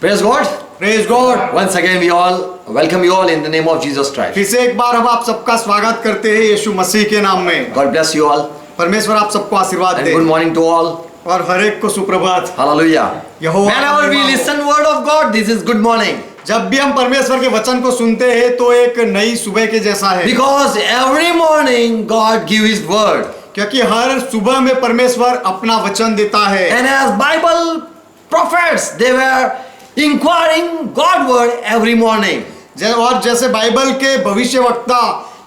Praise God. Praise God. Once again we all welcome you all in the name of Jesus Christ. फिर से एक बार हम आप सबका स्वागत करते हैं यीशु मसीह के नाम में। God bless you all परमेश्वर आप सबको आशीर्वाद and they good morning to all. और हर एक को सुप्रभात। Hallelujah. यहोवा का Whenever we महिमा हो। listen word of God, this is good morning. जब भी हम परमेश्वर के वचन को सुनते हैं तो एक नई सुबह के जैसा है, Because every morning God give His word. क्योंकि हर सुबह में परमेश्वर अपना वचन देता है। And as Bible prophets, they were inquiring God word every morning. और जैसे बाइबल के भविष्यवक्ता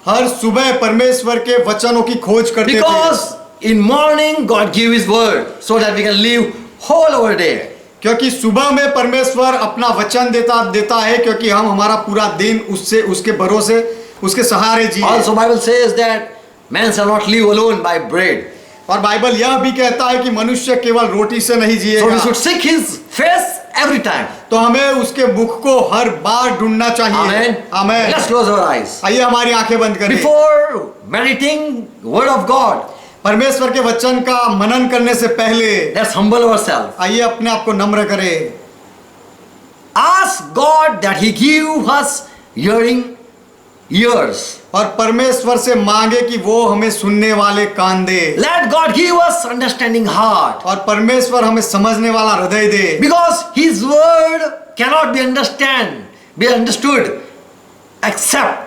हर सुबह परमेश्वर के वचनों की खोज करते थे, Because in morning God give His word so that we can live whole our day. क्योंकि सुबह में परमेश्वर अपना वचन देता है, क्योंकि हम हमारा पूरा दिन उससे उसके भरोसे उसके सहारे जिए। Also Bible says that man shall not live alone by bread. और बाइबल यह भी कहता है कि मनुष्य केवल रोटी से नहीं So we जिएगा, should seek His face every time. तो हमें उसके मुख को हर बार ढूंढना चाहिए। Amen. Amen. Let's close our eyes. आइए हमारी आंखें बंद करें। Before meditating word of God, परमेश्वर के वचन का मनन करने से पहले let's humble ourselves. आइए अपने आप को नम्र करें। Ask God that He give us hearing ears. और परमेश्वर से मांगे कि वो हमें सुनने वाले कान दे, Let God give us understanding heart. और परमेश्वर हमें समझने वाला हृदय दे। Because His word cannot be understood except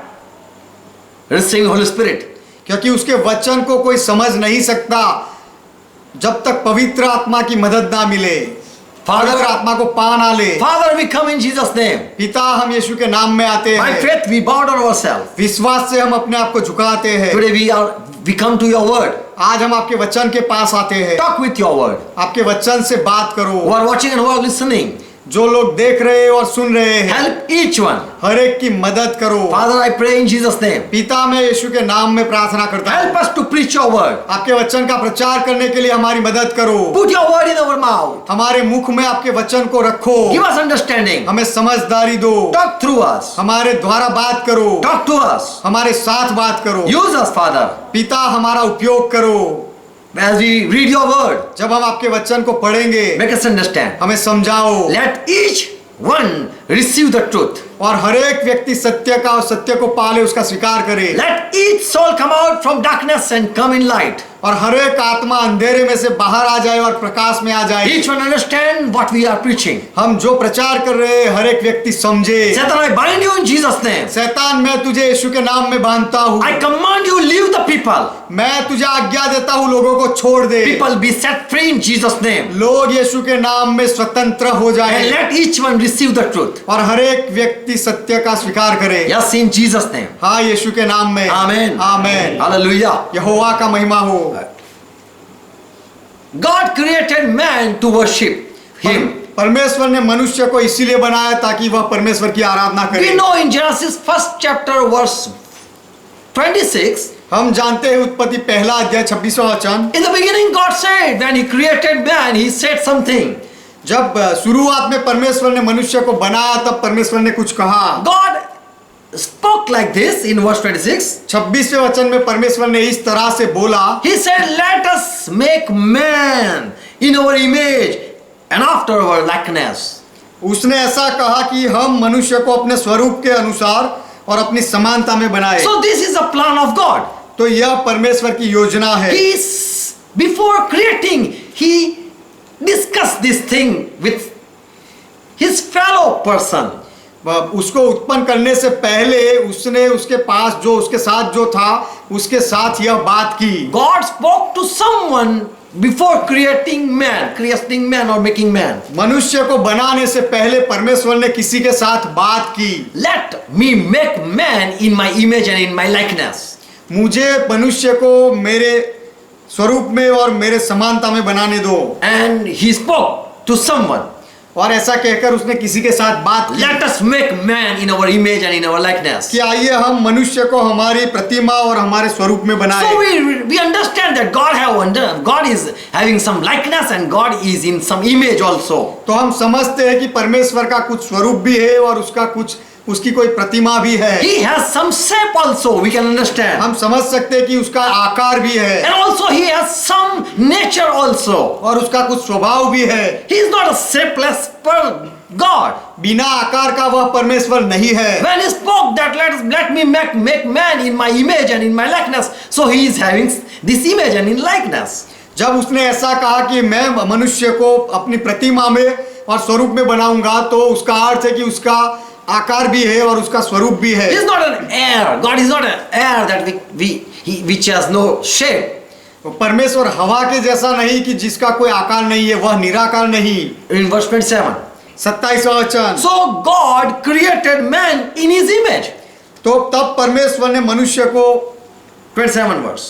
receiving Holy Spirit. क्योंकि उसके वचन को कोई समझ नहीं सकता जब तक पवित्र आत्मा की मदद ना मिले, पवित्र आत्मा को पा ना ले। Father, we come in Jesus' name. पिता, हम यीशु के नाम में आते By हैं, faith, we bow down ourselves. विश्वास से हम अपने आप को झुकाते हैं। Today we come to your word. आज हम आपके वचन के पास आते हैं। Talk with your word. आपके वचन से बात Who करो। are watching and who are listening, जो लोग देख रहे हैं और सुन रहे हैं, help each one. हर एक की मदद करो। Father, I pray in Jesus' name. पिता, मैं यीशु के नाम में प्रार्थना करता हूँ, Help us to preach your word. आपके वचन का प्रचार करने के लिए हमारी मदद करो। Put your word in our mouth. हमारे मुख में आपके वचन को रखो। Give us understanding. हमें समझदारी दो। Talk through us. हमारे द्वारा बात करो। Talk to us. हमारे साथ बात करो। Use us, Father. पिता, हमारा उपयोग करो। As we read your word, जब हम आपके वचन को पढ़ेंगे, make us understand. हमें समझाओ। Let each one receive the truth. और हर एक व्यक्ति सत्य का और सत्य को पाले, उसका स्वीकार करे। Let each soul come out from darkness and come in light. और हर एक आत्मा अंधेरे में से बाहर आ जाए और प्रकाश में आ जाए। Each one understand what we are preaching. हम जो प्रचार कर रहे हैं हर एक व्यक्ति समझे। Satan, I bind you in Jesus' name. शैतान, मैं तुझे यीशु के नाम में बांधता हूँ। I command you, leave the people. मैं तुझे आज्ञा देता हूँ, लोगों को छोड़ दे। People be set free in Jesus' name. लोग यीशु के नाम में स्वतंत्र हो And जाए let each one receive the truth. और हर एक व्यक्ति सत्य का स्वीकार करे। Yes, in Jesus' name. हाँ, यीशु के नाम में। Amen. आमेन। Hallelujah. यहोवा का महिमा हो। God created man to worship Him. परमेश्वर ने मनुष्य को इसीलिए बनाया ताकि वह परमेश्वर की आराधना We करे। know in Genesis 1st chapter verse 26, हम जानते हैं उत्पत्ति पहला अध्याय 26वां वचन, in the beginning God said, when He created man, He said something. जब शुरुआत में परमेश्वर ने मनुष्य को बनाया तब परमेश्वर ने कुछ कहा। God spoke like this in verse 26. 26वें वचन में परमेश्वर ने इस तरह से बोला, He said, let us make man in our image and after our likeness. उसने ऐसा कहा कि हम मनुष्य को अपने स्वरूप के अनुसार और अपनी समानता में बनाए। So this is a plan of God. तो यह परमेश्वर की योजना है। Before creating, He discussed this thing with His fellow person. उसको उत्पन्न करने से पहले उसने उसके पास जो उसके साथ जो था उसके साथ यह बात की। God spoke to someone before creating man or making man. मनुष्य को बनाने से पहले परमेश्वर ने किसी के साथ बात की। Let me make man in my image and in my likeness. मुझे मनुष्य को मेरे स्वरूप में और मेरे समानता में बनाने दो। And He spoke to someone. और ऐसा कहकर उसने किसी के साथ बात की। Let us make man in our image and in our likeness. कि आइए हम मनुष्य को हमारी प्रतिमा और हमारे स्वरूप में बनाएं। So we understand that God is having some likeness and God is in some image also. तो हम समझते हैं कि परमेश्वर का कुछ स्वरूप भी है और उसका कुछ उसकी कोई प्रतिमा भी है। He has some shape also, we can understand. हम समझ सकते हैं कि उसका आकार भी है And also he has some nature also. और उसका कुछ स्वभाव भी है। He is not a shapeless God. बिना आकार का वह परमेश्वर नहीं है। When he spoke that let me make man in my image and in my likeness, so he is having this image and in likeness. जब उसने ऐसा कहा कि मैं मनुष्य को अपनी प्रतिमा में और स्वरूप में बनाऊंगा, तो उसका अर्थ है कि उसका आकार भी है और उसका स्वरूप भी है। He is not an air. God is not an air that which has no shape. तो परमेश्वर हवा के जैसा नहीं कि जिसका कोई आकार नहीं है, वह निराकार नहीं। In verse 27. 27वां वचन। So God created man in his image. तो तब परमेश्वर ने मनुष्य को 27 verse.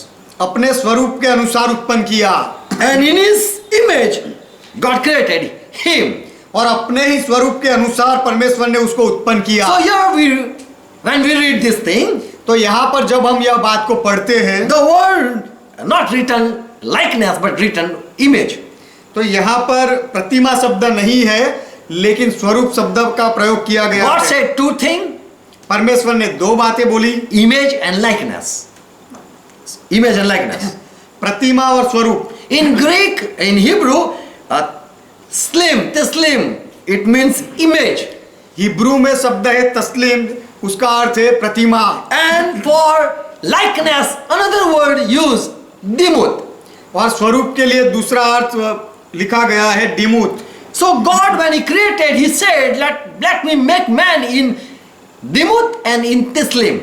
अपने स्वरूप के अनुसार उत्पन्न किया, And in his image, God created him. और अपने ही स्वरूप के अनुसार परमेश्वर ने उसको उत्पन्न किया। So here when we read this thing, तो यहाँ पर जब हम यह बात को पढ़ते हैं, the word not written likeness but written image. तो यहाँ पर प्रतिमा शब्द नहीं है, लेकिन स्वरूप शब्द का प्रयोग किया गया God है। said two things, परमेश्वर ने दो बातें बोली, image and likeness. Image and likeness. प्रतिमा और स्वरूप। In Greek, in Hebrew, teslim, it means image. Hebrew में शब्द है तस्लीम, उसका अर्थ है प्रतिमा। And for likeness, another word used, dimut. और स्वरूप के लिए दूसरा अर्थ लिखा गया है डिमुत। So God, when He created, He said, let me make man in dimut and in teslim.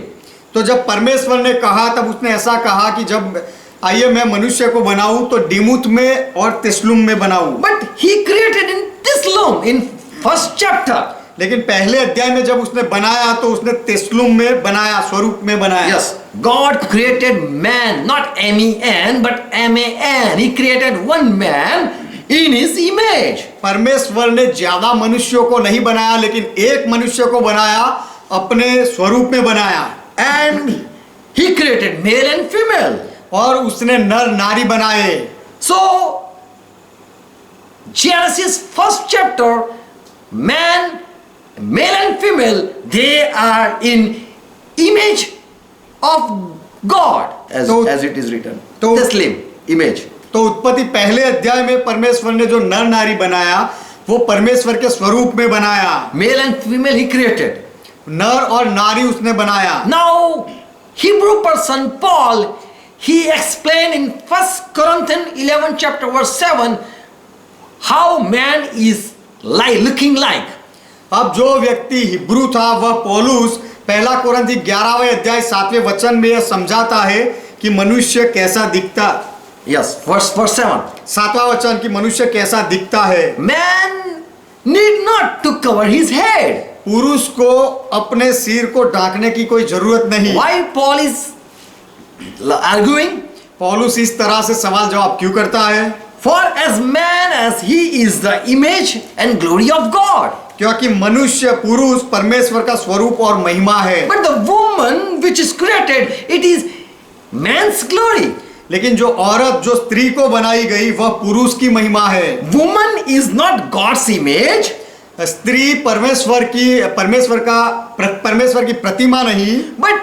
तो जब परमेश्वर ने कहा, तब उसने ऐसा कहा कि जब आइए मैं मनुष्य को बनाऊं तो डिमुत में और तिस्लुम में बनाऊं। But He created in tislum in first chapter. लेकिन पहले अध्याय में जब उसने बनाया तो उसने तिस्लुम में बनाया, स्वरूप में बनाया। Yes, God created man, not M-E-N, but M-A-N. He created one man in His image. परमेश्वर ने ज्यादा मनुष्यों को नहीं बनाया, लेकिन एक मनुष्य को बनाया, अपने स्वरूप में बनाया। And He created male and female. और उसने नर नारी बनाए। So, Genesis first chapter, man, male and female, they are in image of God, as it is written. तो- Teslim, image. तो उत्पत्ति पहले अध्याय में परमेश्वर ने जो नर नारी बनाया, वो परमेश्वर के स्वरूप में बनाया। Male and female He created. नर और नारी उसने बनाया। Now, Hebrew person Paul, he explained in 1 Corinthians 11 chapter verse 7 how man is looking like. अब जो व्यक्ति हिब्रू था, वह पौलुस पहला कोरिन्थी 11वें अध्याय 7वें वचन में यह समझाता है कि मनुष्य कैसा दिखता। Yes, verse 7. 7वां वचन कि मनुष्य कैसा दिखता है। Man need not to cover his head. पुरुष को अपने सिर को ढांकने की कोई जरूरत नहीं। Why Paul is arguing? पौलुस इस तरह से सवाल जवाब क्यों करता है? For as man as he is the image and glory of God. क्योंकि मनुष्य पुरुष परमेश्वर का स्वरूप और महिमा है। But the woman which is created, it is man's glory. लेकिन जो औरत, जो स्त्री को बनाई गई, वह पुरुष की महिमा है। Woman is not God's image. स्त्री परमेश्वर की प्रतिमा नहीं, But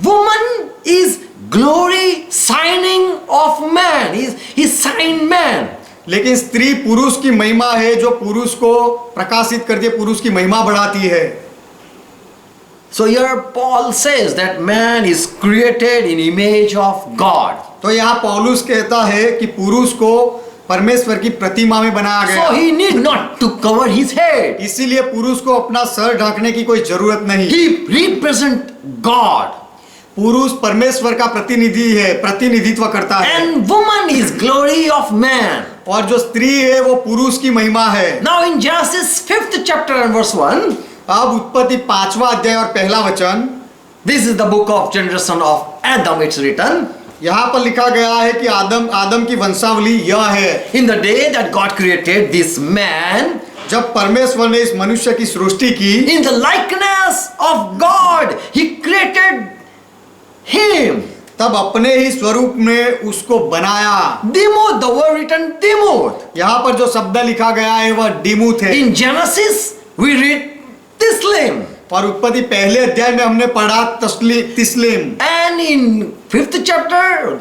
woman is glory signing of man. He signed man. लेकिन स्त्री पुरुष की महिमा है, जो पुरुष को प्रकाशित करती है, पुरुष की महिमा बढ़ाती है। So here Paul says that man is created in image of God. तो यहाँ पौलुस कहता है कि पुरुष को परमेश्वर की प्रतिमा में बनाया गया। So he need not to cover his head. इसीलिए पुरुष को अपना सर ढकने की कोई जरूरत नहीं। He represent God. पुरुष परमेश्वर का प्रतिनिधित्व करता है। And woman is glory of man. और जो स्त्री है वो पुरुष की महिमा है। Now in Genesis 5th chapter and verse 1, अब उत्पत्ति 5वां अध्याय और पहला वचन, this is the book of generation of Adam, it's written. यहाँ पर लिखा गया है कि आदम की वंशावली यह है। In the day that God created this man, जब परमेश्वर ने इस मनुष्य की सृष्टि की, in the likeness of God, He created him. तब अपने ही स्वरूप में उसको बनाया। Demoth, the word written demoth. यहाँ पर जो शब्द लिखा गया है वह डिमुथ है। In Genesis, we read tislim. और उत्पत्ति पहले अध्याय में हमने पढ़ा तिस्लिम। And in 5th chapter,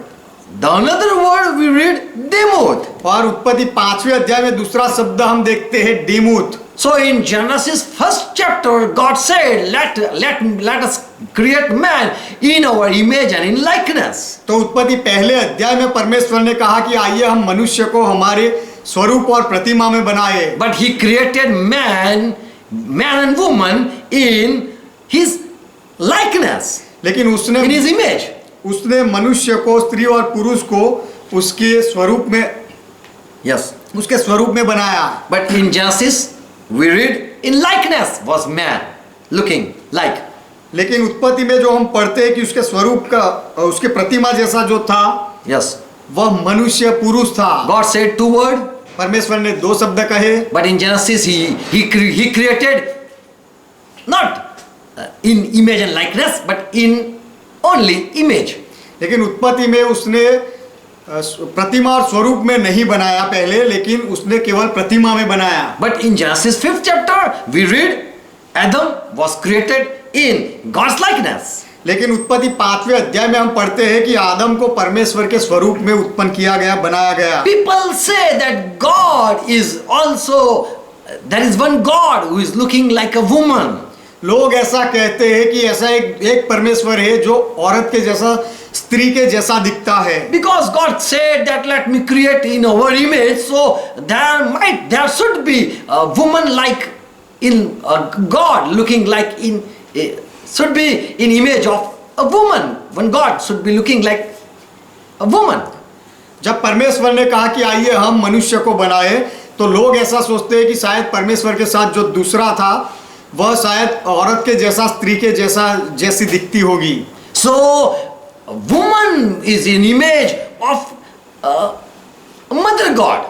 The another word we read demuth. और उत्पत्ति 5वें अध्याय में दूसरा शब्द हम देखते हैं डिमुथ। So in Genesis first chapter, God said, let us create man in our image and in likeness. तो उत्पत्ति पहले अध्याय में परमेश्वर ने कहा कि आइए हम मनुष्य को हमारे स्वरूप और प्रतिमा में बनाए। But he created man and woman in his likeness, लेकिन in his image. उसने मनुष्य को, स्त्री और पुरुष को उसके स्वरूप में, Yes. उसके स्वरूप में बनाया। But in Genesis we read in likeness was man looking like. लेकिन उत्पत्ति में जो हम पढ़ते हैं कि उसके स्वरूप का, उसके प्रतिमा जैसा जो था, Yes. वह मनुष्य पुरुष था। God said two words. परमेश्वर ने 2 शब्द कहे। But in Genesis, he created not in image and likeness, but in only image. लेकिन उत्पत्ति में उसने प्रतिमा और स्वरूप में नहीं बनाया पहले, लेकिन उसने केवल प्रतिमा में बनाया। But in Genesis 5th chapter, we read Adam was created in God's likeness. लेकिन उत्पत्ति 5वें अध्याय में हम पढ़ते हैं कि आदम को परमेश्वर के स्वरूप में उत्पन्न किया गया, बनाया गया। People say that God is also, there is one God who is looking like a woman. लोग ऐसा कहते हैं कि ऐसा एक परमेश्वर है जो औरत के जैसा, स्त्री के जैसा दिखता है। Because God said that let me create in our image, so there should be a woman like in God looking like in should be in image of a woman. When God should be looking like a woman. जब परमेश्वर ने कहा कि आइए हम मनुष्य को बनाए, तो लोग ऐसा सोचते हैं कि शायद परमेश्वर के साथ जो दूसरा था वह शायद औरत के जैसा, स्त्री के जैसी दिखती होगी। So a woman is in image of mother God.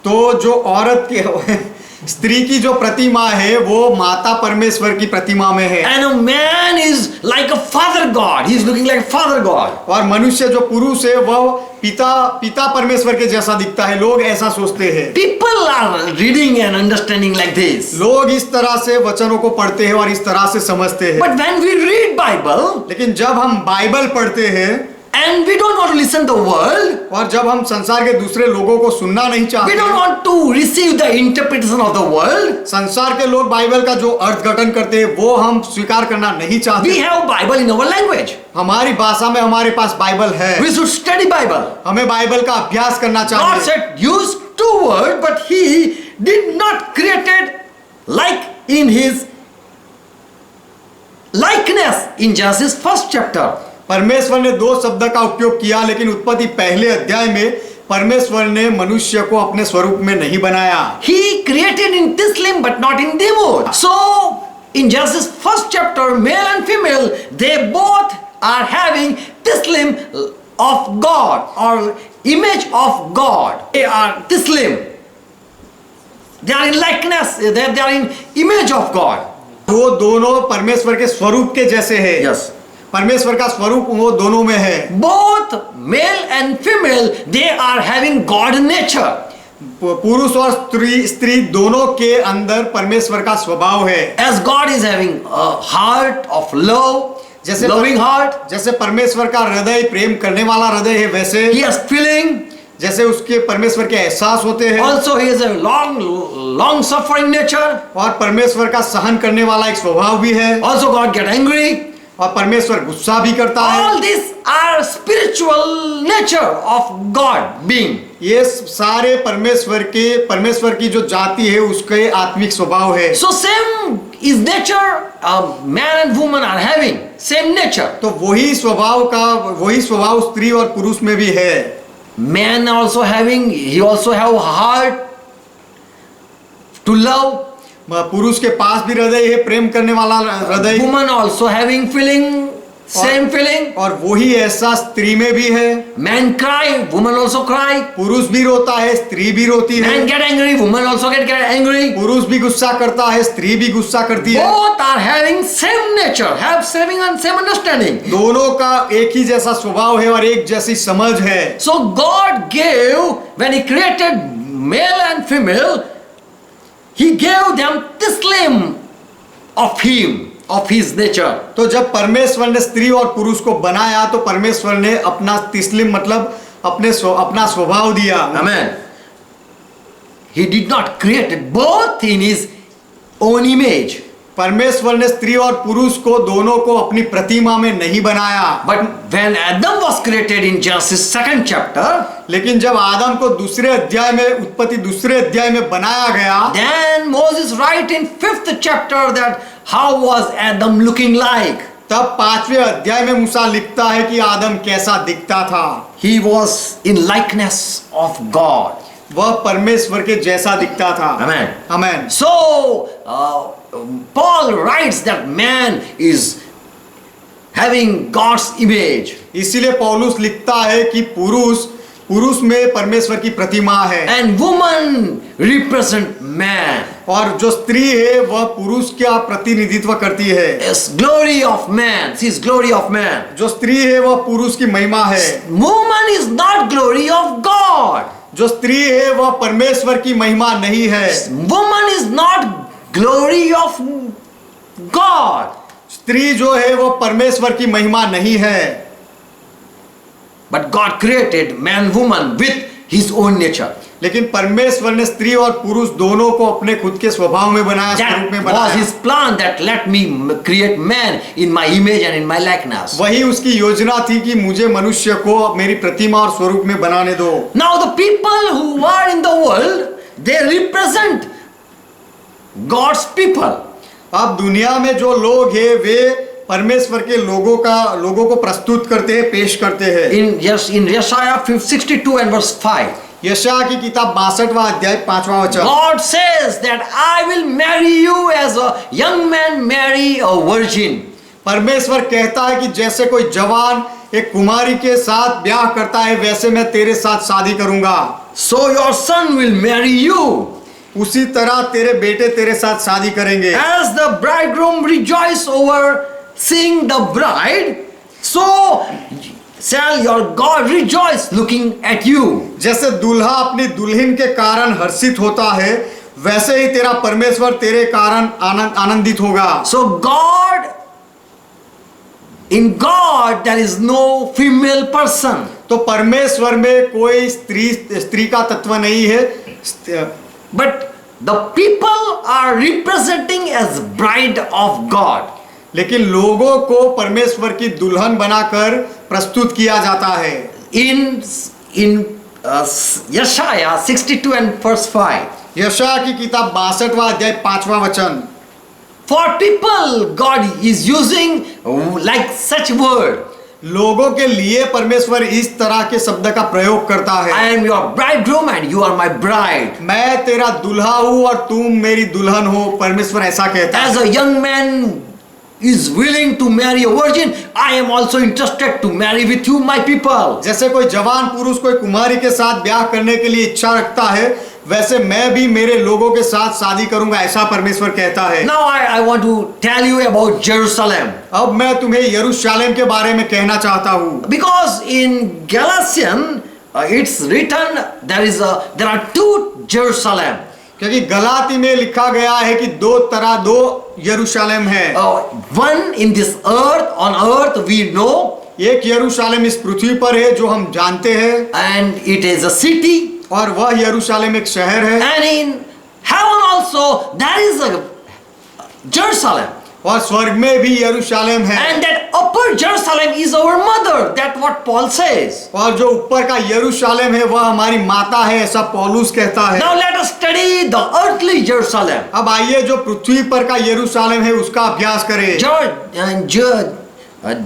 तो जो औरत के स्त्री की जो प्रतिमा है वो माता परमेश्वर की प्रतिमा में है। And a man is like a father God. He is looking like a father God. और मनुष्य जो पुरुष है वह पिता परमेश्वर के जैसा दिखता है। लोग ऐसा सोचते हैं। People are reading and understanding like this. लोग इस तरह से वचनों को पढ़ते हैं और इस तरह से समझते हैं। But when we read Bible, लेकिन जब हम बाइबल पढ़ते हैं and we don't want to listen to the world, और जब हम संसार के दूसरे लोगों को सुनना नहीं we चाहते, don't want to receive the interpretation of the world. संसार के लोग बाइबल का जो अर्थघटन करते हैं वो हम स्वीकार करना नहीं We चाहते। have Bible in our language. हमारी भाषा में हमारे पास बाइबल है। We should study Bible. हमें बाइबल का अभ्यास करना God चाहिए। said use 2 words, but He did not created like in His likeness in Genesis 1st chapter. परमेश्वर ने 2 शब्द का उपयोग किया, लेकिन उत्पत्ति पहले अध्याय में परमेश्वर ने मनुष्य को अपने स्वरूप में नहीं बनाया। He created in Tislim but not in Demuth. So in Genesis 1st chapter, male and female, they both are having Tislim of God or image of God. They are Tislim. They are in likeness. They are in image of God. वो दोनों परमेश्वर के स्वरूप के जैसे हैं। Yes. परमेश्वर का स्वरूप वो दोनों में है। Both male and female, they are having God nature. पुरुष और स्त्री दोनों के अंदर परमेश्वर का स्वभाव है। As God is having a heart of love, जैसे loving heart, जैसे परमेश्वर का हृदय प्रेम करने वाला हृदय है, वैसे He has feeling. जैसे उसके परमेश्वर के एहसास होते हैं। Also He has a long suffering nature. और परमेश्वर का सहन करने वाला एक स्वभाव भी है। Also God get angry. और परमेश्वर गुस्सा भी करता है। All these are spiritual nature of God being. ये सारे परमेश्वर की जो जाति है उसके आत्मिक स्वभाव है। So same is nature. Man and woman are having same nature. तो वही स्वभाव स्त्री और पुरुष में भी है। Man also having, he also have heart to love. पुरुष के पास भी हृदय है, प्रेम करने वाला हृदय। Woman also having feeling, same feeling. और वही ऐसा स्त्री में भी है। Man cry, woman also cry. पुरुष भी रोता है, स्त्री भी रोती है। Man get angry, woman also get angry. पुरुष भी गुस्सा करता है, स्त्री भी गुस्सा करती है। Both are having same nature, have same understanding. दोनों का एक ही जैसा स्वभाव है और एक जैसी समझ है। So God gave, when He created male and female, He gave them Tislim of Him, of His nature. तो जब परमेश्वर ने स्त्री और पुरुष को बनाया तो परमेश्वर ने अपना तिस्लिम मतलब अपना स्वभाव दिया। Amen. He did not create it both in his own image. परमेश्वर ने स्त्री और पुरुष को दोनों को अपनी प्रतिमा में नहीं बनाया। But when Adam was created in Genesis 2nd chapter, लेकिन जब आदम को दूसरे अध्याय में उत्पत्ति दूसरे अध्याय में बनाया गया, then Moses write in 5th chapter that how was Adam looking like? तब 5वें अध्याय में मूसा लिखता है कि आदम कैसा दिखता था। He was in likeness of God. वह परमेश्वर के जैसा दिखता था। Amen. Amen. So Paul writes that man is having God's image. इसीलिए पौलुस लिखता है कि पुरुष में परमेश्वर की प्रतिमा है And woman represent man. और जो स्त्री है वह पुरुष का प्रतिनिधित्व करती है। Yes, glory of man. She is glory of man. जो स्त्री है वह पुरुष की महिमा है। Woman is not glory of God. जो स्त्री है वह परमेश्वर की महिमा नहीं है। Woman is not glory of God. स्त्री जो है वह परमेश्वर की महिमा नहीं है। But God created man, woman with His own nature. लेकिन परमेश्वर ने स्त्री और पुरुष दोनों को अपने खुद के स्वभाव में बनाया, स्वरूप में That was बनाया। His plan that let me create man in my image and in my likeness. वही उसकी योजना थी कि मुझे मनुष्य को मेरी प्रतिमा और स्वरूप में बनाने दो। Now the people who are in the world, they represent God's people. अब दुनिया में जो लोग हैं वे परमेश्वर के लोगों को प्रस्तुत करते हैं, पेश करते हैं। In Yeshaya 62 and verse 5. यशायाह की किताब 62वां अध्याय 5वां वचन। God says that I will marry you as a young man marry a virgin. परमेश्वर कहता है कि जैसे कोई जवान एक कुमारी के साथ ब्याह करता है वैसे मैं तेरे साथ शादी करूंगा। So your son will marry you. उसी तरह तेरे बेटे तेरे साथ शादी करेंगे। As the bridegroom rejoice over seeing the bride, so shall your God rejoice looking at you. जैसे दूल्हा अपनी दुल्हन के कारण हर्षित होता है वैसे ही तेरा परमेश्वर तेरे कारण आनंदित होगा। So in God there is no female person. तो परमेश्वर में कोई स्त्री का तत्व नहीं है। But the people are representing as bride of God. लेकिन लोगों को परमेश्वर की दुल्हन बनाकर प्रस्तुत किया जाता है। In Yeshaya 62 and verse 5. यशायाह की किताब 62वां अध्याय 5वां वचन। For people God is using like such word. लोगों के लिए परमेश्वर इस तरह के शब्द का प्रयोग करता है। I am your bridegroom and you are my bride. मैं तेरा दुल्हा हूँ और तुम मेरी दुल्हन हो, परमेश्वर ऐसा कहता है। As a young man is willing to marry a virgin, I am also interested to marry with you, my people. जैसे कोई जवान पुरुष कोई कुमारी के साथ ब्याह करने के लिए इच्छा रखता है वैसे मैं भी मेरे लोगों के साथ शादी करूंगा, ऐसा परमेश्वर कहता है। Now I want to tell you about Jerusalem. अब मैं तुम्हें यरूशलेम के बारे में कहना चाहता हूँ। Because in Galatians it's written there are two Jerusalem. क्योंकि गलाती में लिखा गया है कि दो यरूशलेम है। One in this earth, on earth we know. एक यरूशलेम इस पृथ्वी पर है जो हम जानते हैं। And it is a city. और वह यरूशलेम एक शहर है। And in heaven also there is a Jerusalem. और स्वर्ग में भी यरूशलेम है। And that upper Jerusalem is our mother. That's what Paul says. और जो ऊपर का यरूशलेम है वह हमारी माता है, ऐसा पौलुस कहता है। Now let us study the earthly Jerusalem. अब आइए जो पृथ्वी पर का यरूशलेम है उसका अभ्यास करें।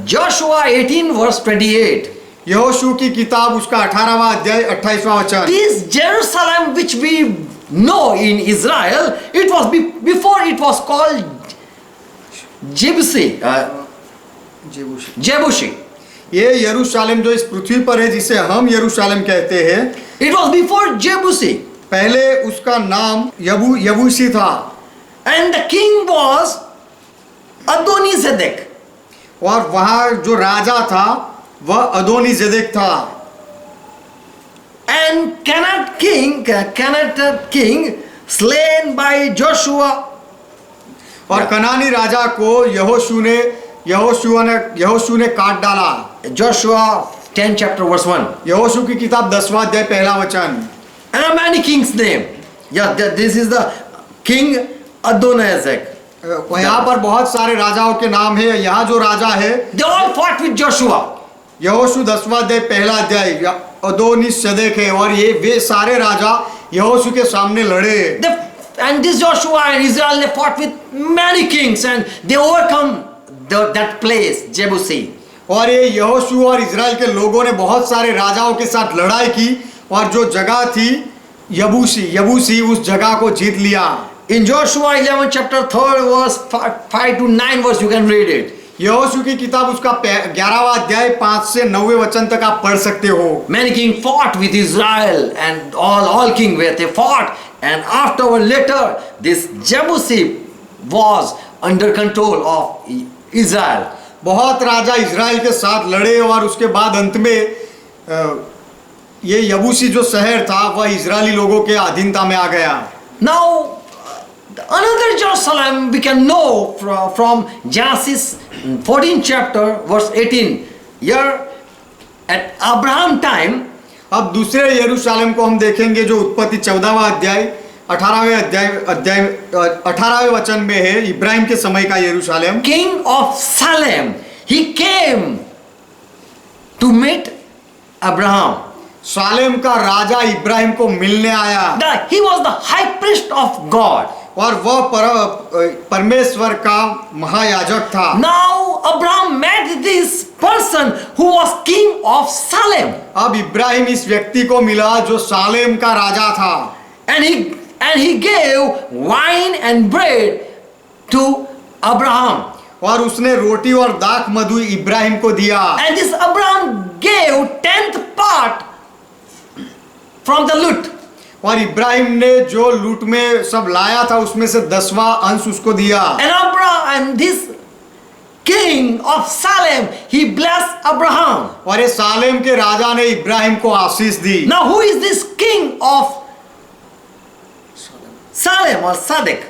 Joshua 18 verse 28. यहोशू की किताब उसका 18वां अध्याय 28वां वचन। This Jerusalem which we know in Israel, it was before it was called Jebusi. ये यरूशलेम जो इस पृथ्वी पर है जिसे हम यरूशलेम कहते हैं, It was before Jebusi. पहले उसका नाम यबूसी था। And the king was Adoni-Zedek. और वहाँ जो राजा था वह अदोनी-जेदेक था। And Canaanite king slain by Joshua. और कनानी राजा को यहोशू ने काट डाला। Joshua 10 chapter verse 1. यहोशू की किताब 10वां अध्याय पहला वचन। And a many king's name. Yeah, this is the king Adonizek. यहाँ पर बहुत सारे राजाओं के नाम है। यहाँ जो राजा है They all fought with Joshua. यहोशू 10वां अध्याय पहला अध्याय अदोनिस सदेक है, और ये वे सारे राजा यहोशू के सामने लड़े। And this Joshua and Israel, they fought with many kings and they overcome that place, Jebusi. और ये यहोशू और इजराइल के लोगों ने बहुत सारे राजाओं के साथ लड़ाई की, और जो जगह थी यबूसी उस जगह को जीत लिया। In Joshua 11 chapter 3 verse 5 to 9 verse you can read it. यहोशू की किताब उसका 11वां अध्याय 5 से 9वें वचन तक आप पढ़ सकते हो। Many kings fought with Israel and all kings where they fought, and afterward later this Jebusi was under control of Israel. बहुत राजा इजराइल के साथ लड़े, और उसके बाद अंत में ये यबूसी जो शहर था वह इजरायली लोगों के अधीनता में आ गया। Now another Jerusalem we can know from Genesis 14 chapter verse 18. Here at Abraham time, अब दूसरे यरूशलेम को हम देखेंगे जो उत्पत्ति 14वां अध्याय 18वें वचन में है। इब्राहिम के समय का यरूशलेम। king of Salem, he came to meet Abraham. Salem का राजा इब्राहिम को मिलने आया, He was the high priest of God. और वह परमेश्वर का महायाजक था। Now Abraham met this person who was king of Salem, अब इब्राहिम इस व्यक्ति को मिला जो सालेम का राजा था, and he gave wine and bread to Abraham. और उसने रोटी और दाख मधु इब्राहिम को दिया। And this Abraham gave 10th part from the loot. और इब्राहिम ने जो लूट में सब लाया था उसमें से 10वां अंश उसको दिया। And Abraham and this king of Salem, he blessed Abraham. और ये सालेम के राजा ने इब्राहिम को आशीष दी। Now who is this king of Salem or Sadek?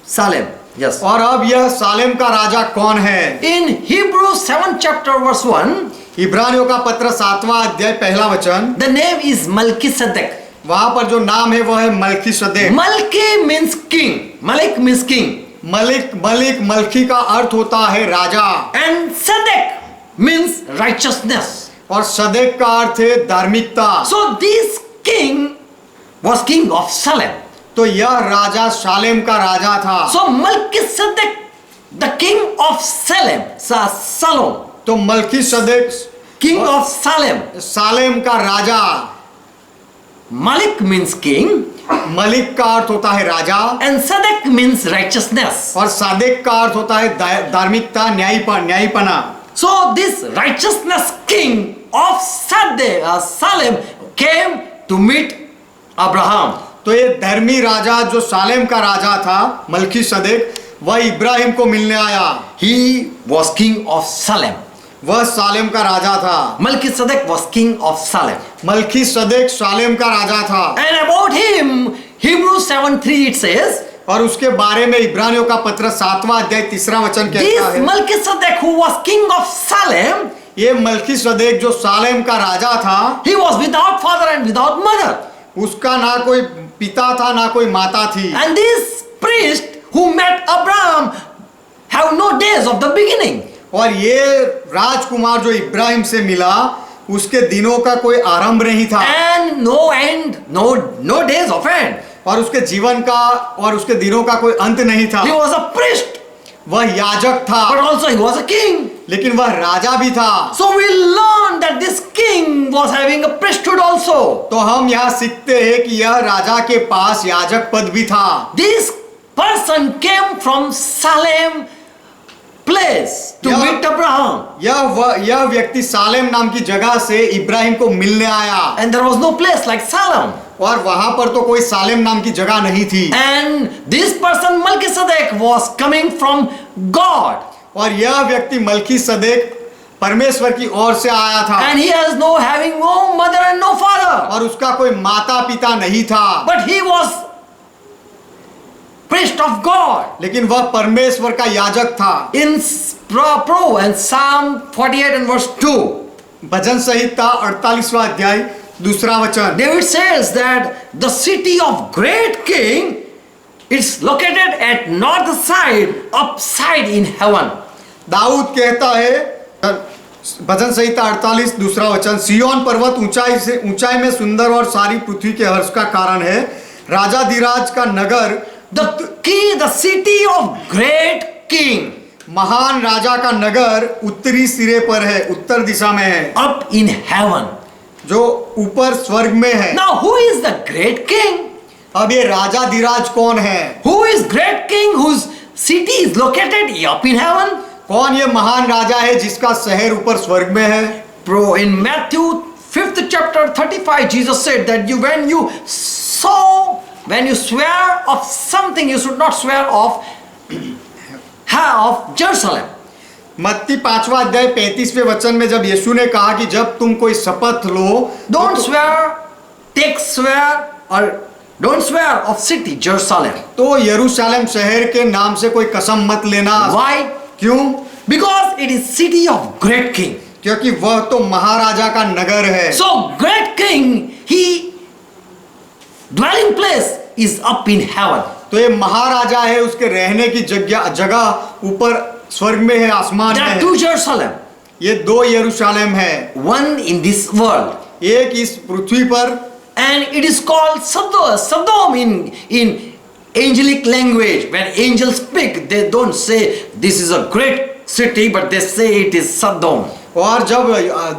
Salem, yes. और अब यह सालेम का राजा कौन है? In Hebrews 7 chapter verse 1, इब्रानियों का पत्र 7वां अध्याय पहला वचन, the name is Melchizedek. वहां पर जो नाम है वह है Melchizedek. Malki means king. Malik means king. Malki का अर्थ होता है राजा, And Sadek means righteousness. और सदेक का अर्थ है धार्मिकता। So this king was king of Salem. तो यह राजा सालेम का राजा था। So Melchizedek, the king of Salem, Salom, तो Melchizedek king of Salem. Salem का राजा। Malik means king, मलिक का अर्थ होता है राजा, and Sadek means righteousness. और सादेक का अर्थ होता है धार्मिकता, न्यायीपना। So this righteousness king of Salem came to meet Abraham. तो ये धर्मी राजा जो सालेम का राजा था मलकीसदेक, वह इब्राहिम को मिलने आया। He was king of Salem. वह सालेम का राजा था। Melchizedek was king of Salem. Melchizedek Salem का राजा था। And about him, Hebrews 7:3 it says, और उसके बारे में इब्रानियों का पत्र 7वां अध्याय 3 वचन कहता this है, Melchizedek who was king of Salem, ये मलकीसदेक जो सालेम का राजा था, he was without father and without mother. उसका ना कोई पिता था ना कोई माता थी। And this priest who met Abraham have no days of the beginning. और ये राजकुमार जो इब्राहिम से मिला उसके दिनों का कोई आरंभ नहीं था, And no end, no days of end. और उसके जीवन का और उसके दिनों का कोई अंत नहीं था। He was a priest, वह याजक था, but also he was a king. लेकिन वह राजा भी था। So we learn that this king was having a priesthood also. तो हम यहाँ सीखते हैं कि यह राजा के पास याजक पद भी था। This person came from Salem place to meet Abraham. यह व्यक्ति सालेम नाम की जगह से इब्राहिम को मिलने आया, And there was no place like Salem. और वहां पर तो कोई सालेम नाम की जगह नहीं थी। And this person Melchizedek was coming from God. और यह व्यक्ति मलकीसदेक परमेश्वर की ओर से आया था, And he has no having no mother and no father. और उसका कोई माता पिता नहीं था, But he was priest of God. लेकिन वह परमेश्वर का याजक था। In Psalm 48 and verse 2. भजन संहिता 48वां अध्याय दूसरा वचन। David says that the city of great king is located at north side, upside in heaven. Dawood कहता है भजन संहिता 48 दूसरा वचन, सिय्योन पर्वत ऊंचाई में सुंदर और सारी पृथ्वी के हर्ष का कारण है। राजा धीराज का नगर, The city of great king, महान राजा का नगर उत्तरी सिरे पर है, उत्तर दिशा में है, up in heaven. जो ऊपर स्वर्ग में है। Now who is the great king? अब ये राजा धीराज कौन है? Who is great king whose city is located up in heaven? कौन ये महान राजा है जिसका शहर ऊपर स्वर्ग में है? Bro, in Matthew 5th chapter 35, Jesus said that when you swear of something, you should not swear of Jerusalem. मत्ती 5वां अध्याय 35वें वचन में जब यीशु ने कहा कि जब तुम कोई शपथ लो, don't swear of city Jerusalem. तो यरूशलेम शहर के नाम से कोई कसम मत लेना। Why? क्यों? Because it is city of great king. क्योंकि वह तो महाराजा का नगर है। So great king, he dwelling place is up in heaven. तो ये महाराजा है, उसके रहने की जगह ऊपर स्वर्ग में है, आसमान There में are है। two Jerusalem. ये दो यरूशलेम है, One in this world, एक इस पृथ्वी पर, and it is called Sodom in angelic language. When angels speak, they don't say this is a great city, but they say it is Sodom. और जब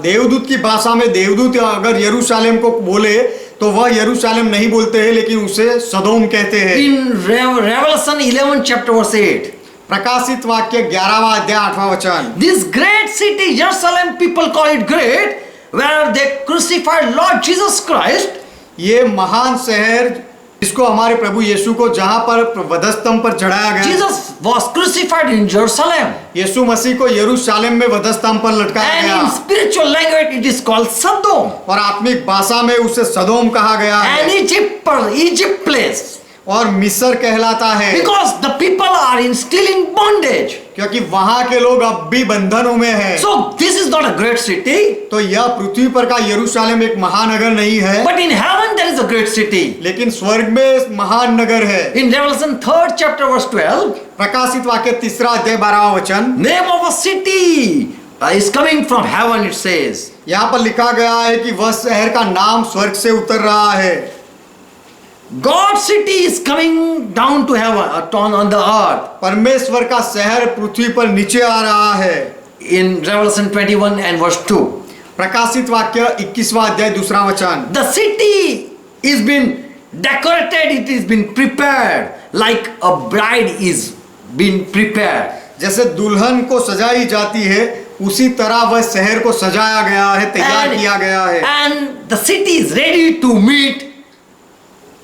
देवदूत की भाषा में देवदूत अगर यरूशलेम को बोले तो वह यरूशलेम नहीं बोलते हैं, लेकिन उसे सदोम कहते हैं। In Revelation 11 chapter verse 8, प्रकाशित वाक्य 11वां अध्याय 8वां वचन, this great city Jerusalem, people call it great, where they crucified Lord Jesus Christ. ये महान शहर जिसको हमारे प्रभु यीशु को जहां पर वधस्तंभ पर चढ़ाया गया, Jesus was crucified in Jerusalem. यीशु मसीह को यरूशलेम में वधस्तंभ पर लटकाया And गया, in spiritual language it is called Sodom. और आत्मिक भाषा में उसे सदोम कहा गया And है, Egypt place. और मिस्र कहलाता है, Because the people are still in bondage. क्योंकि वहां के लोग अब भी बंधनों में हैं। So this is not a great city. तो यह पृथ्वी पर का यरूशलेम एक महानगर नहीं है, But in heaven there is a great city. लेकिन स्वर्ग में महान नगर है। In Revelation 3rd chapter verse 12, प्रकाशित वाक्य 3 अध्याय 12वां वचन, name of a city is coming from heaven, it says. यहाँ पर लिखा गया है कि वह शहर का नाम स्वर्ग से उतर रहा है। God's city is coming down to heaven, on the earth. परमेश्वर का शहर पृथ्वी पर नीचे आ रहा है। In Revelation 21 and verse 2. प्रकाशित वाक्य 21वां अध्याय 2 वचन, The city is been decorated, it is been prepared like a bride is been prepared. जैसे दुल्हन को सजाई जाती है उसी तरह वह शहर को सजाया गया है, तैयार किया गया है। And the city is ready to meet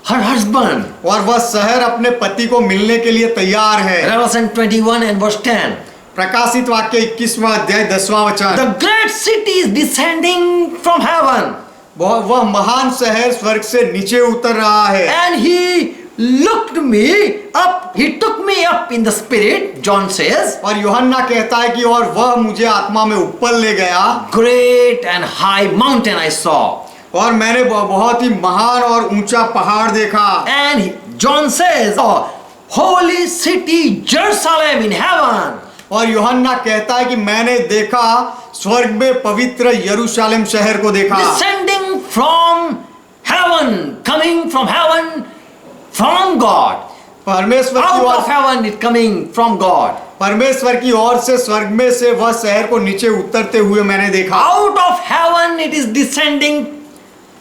her husband. और वह शहर अपने पति को मिलने के लिए तैयार है। Revelation 21 and verse 10. प्रकाशित वाक्य 21वां अध्याय 10वां वचन, The great city is descending from heaven. वह महान शहर स्वर्ग से नीचे उतर रहा है। And he took me up in the spirit, John says. और यूहन्ना कहता है कि और वह मुझे आत्मा में ऊपर ले गया, Great and high mountain I saw. और मैंने बहुत ही महान और ऊंचा पहाड़ देखा। And John says, oh, holy city Jerusalem in heaven. और यूहन्ना कहता है कि मैंने देखा स्वर्ग में पवित्र यरूशलेम शहर को देखा, Descending from heaven, coming from heaven, from God. परमेश्वर की Out ore, of heaven it coming from God. परमेश्वर की ओर से स्वर्ग में से वह शहर को नीचे उतरते हुए मैंने देखा। Out of heaven it is descending.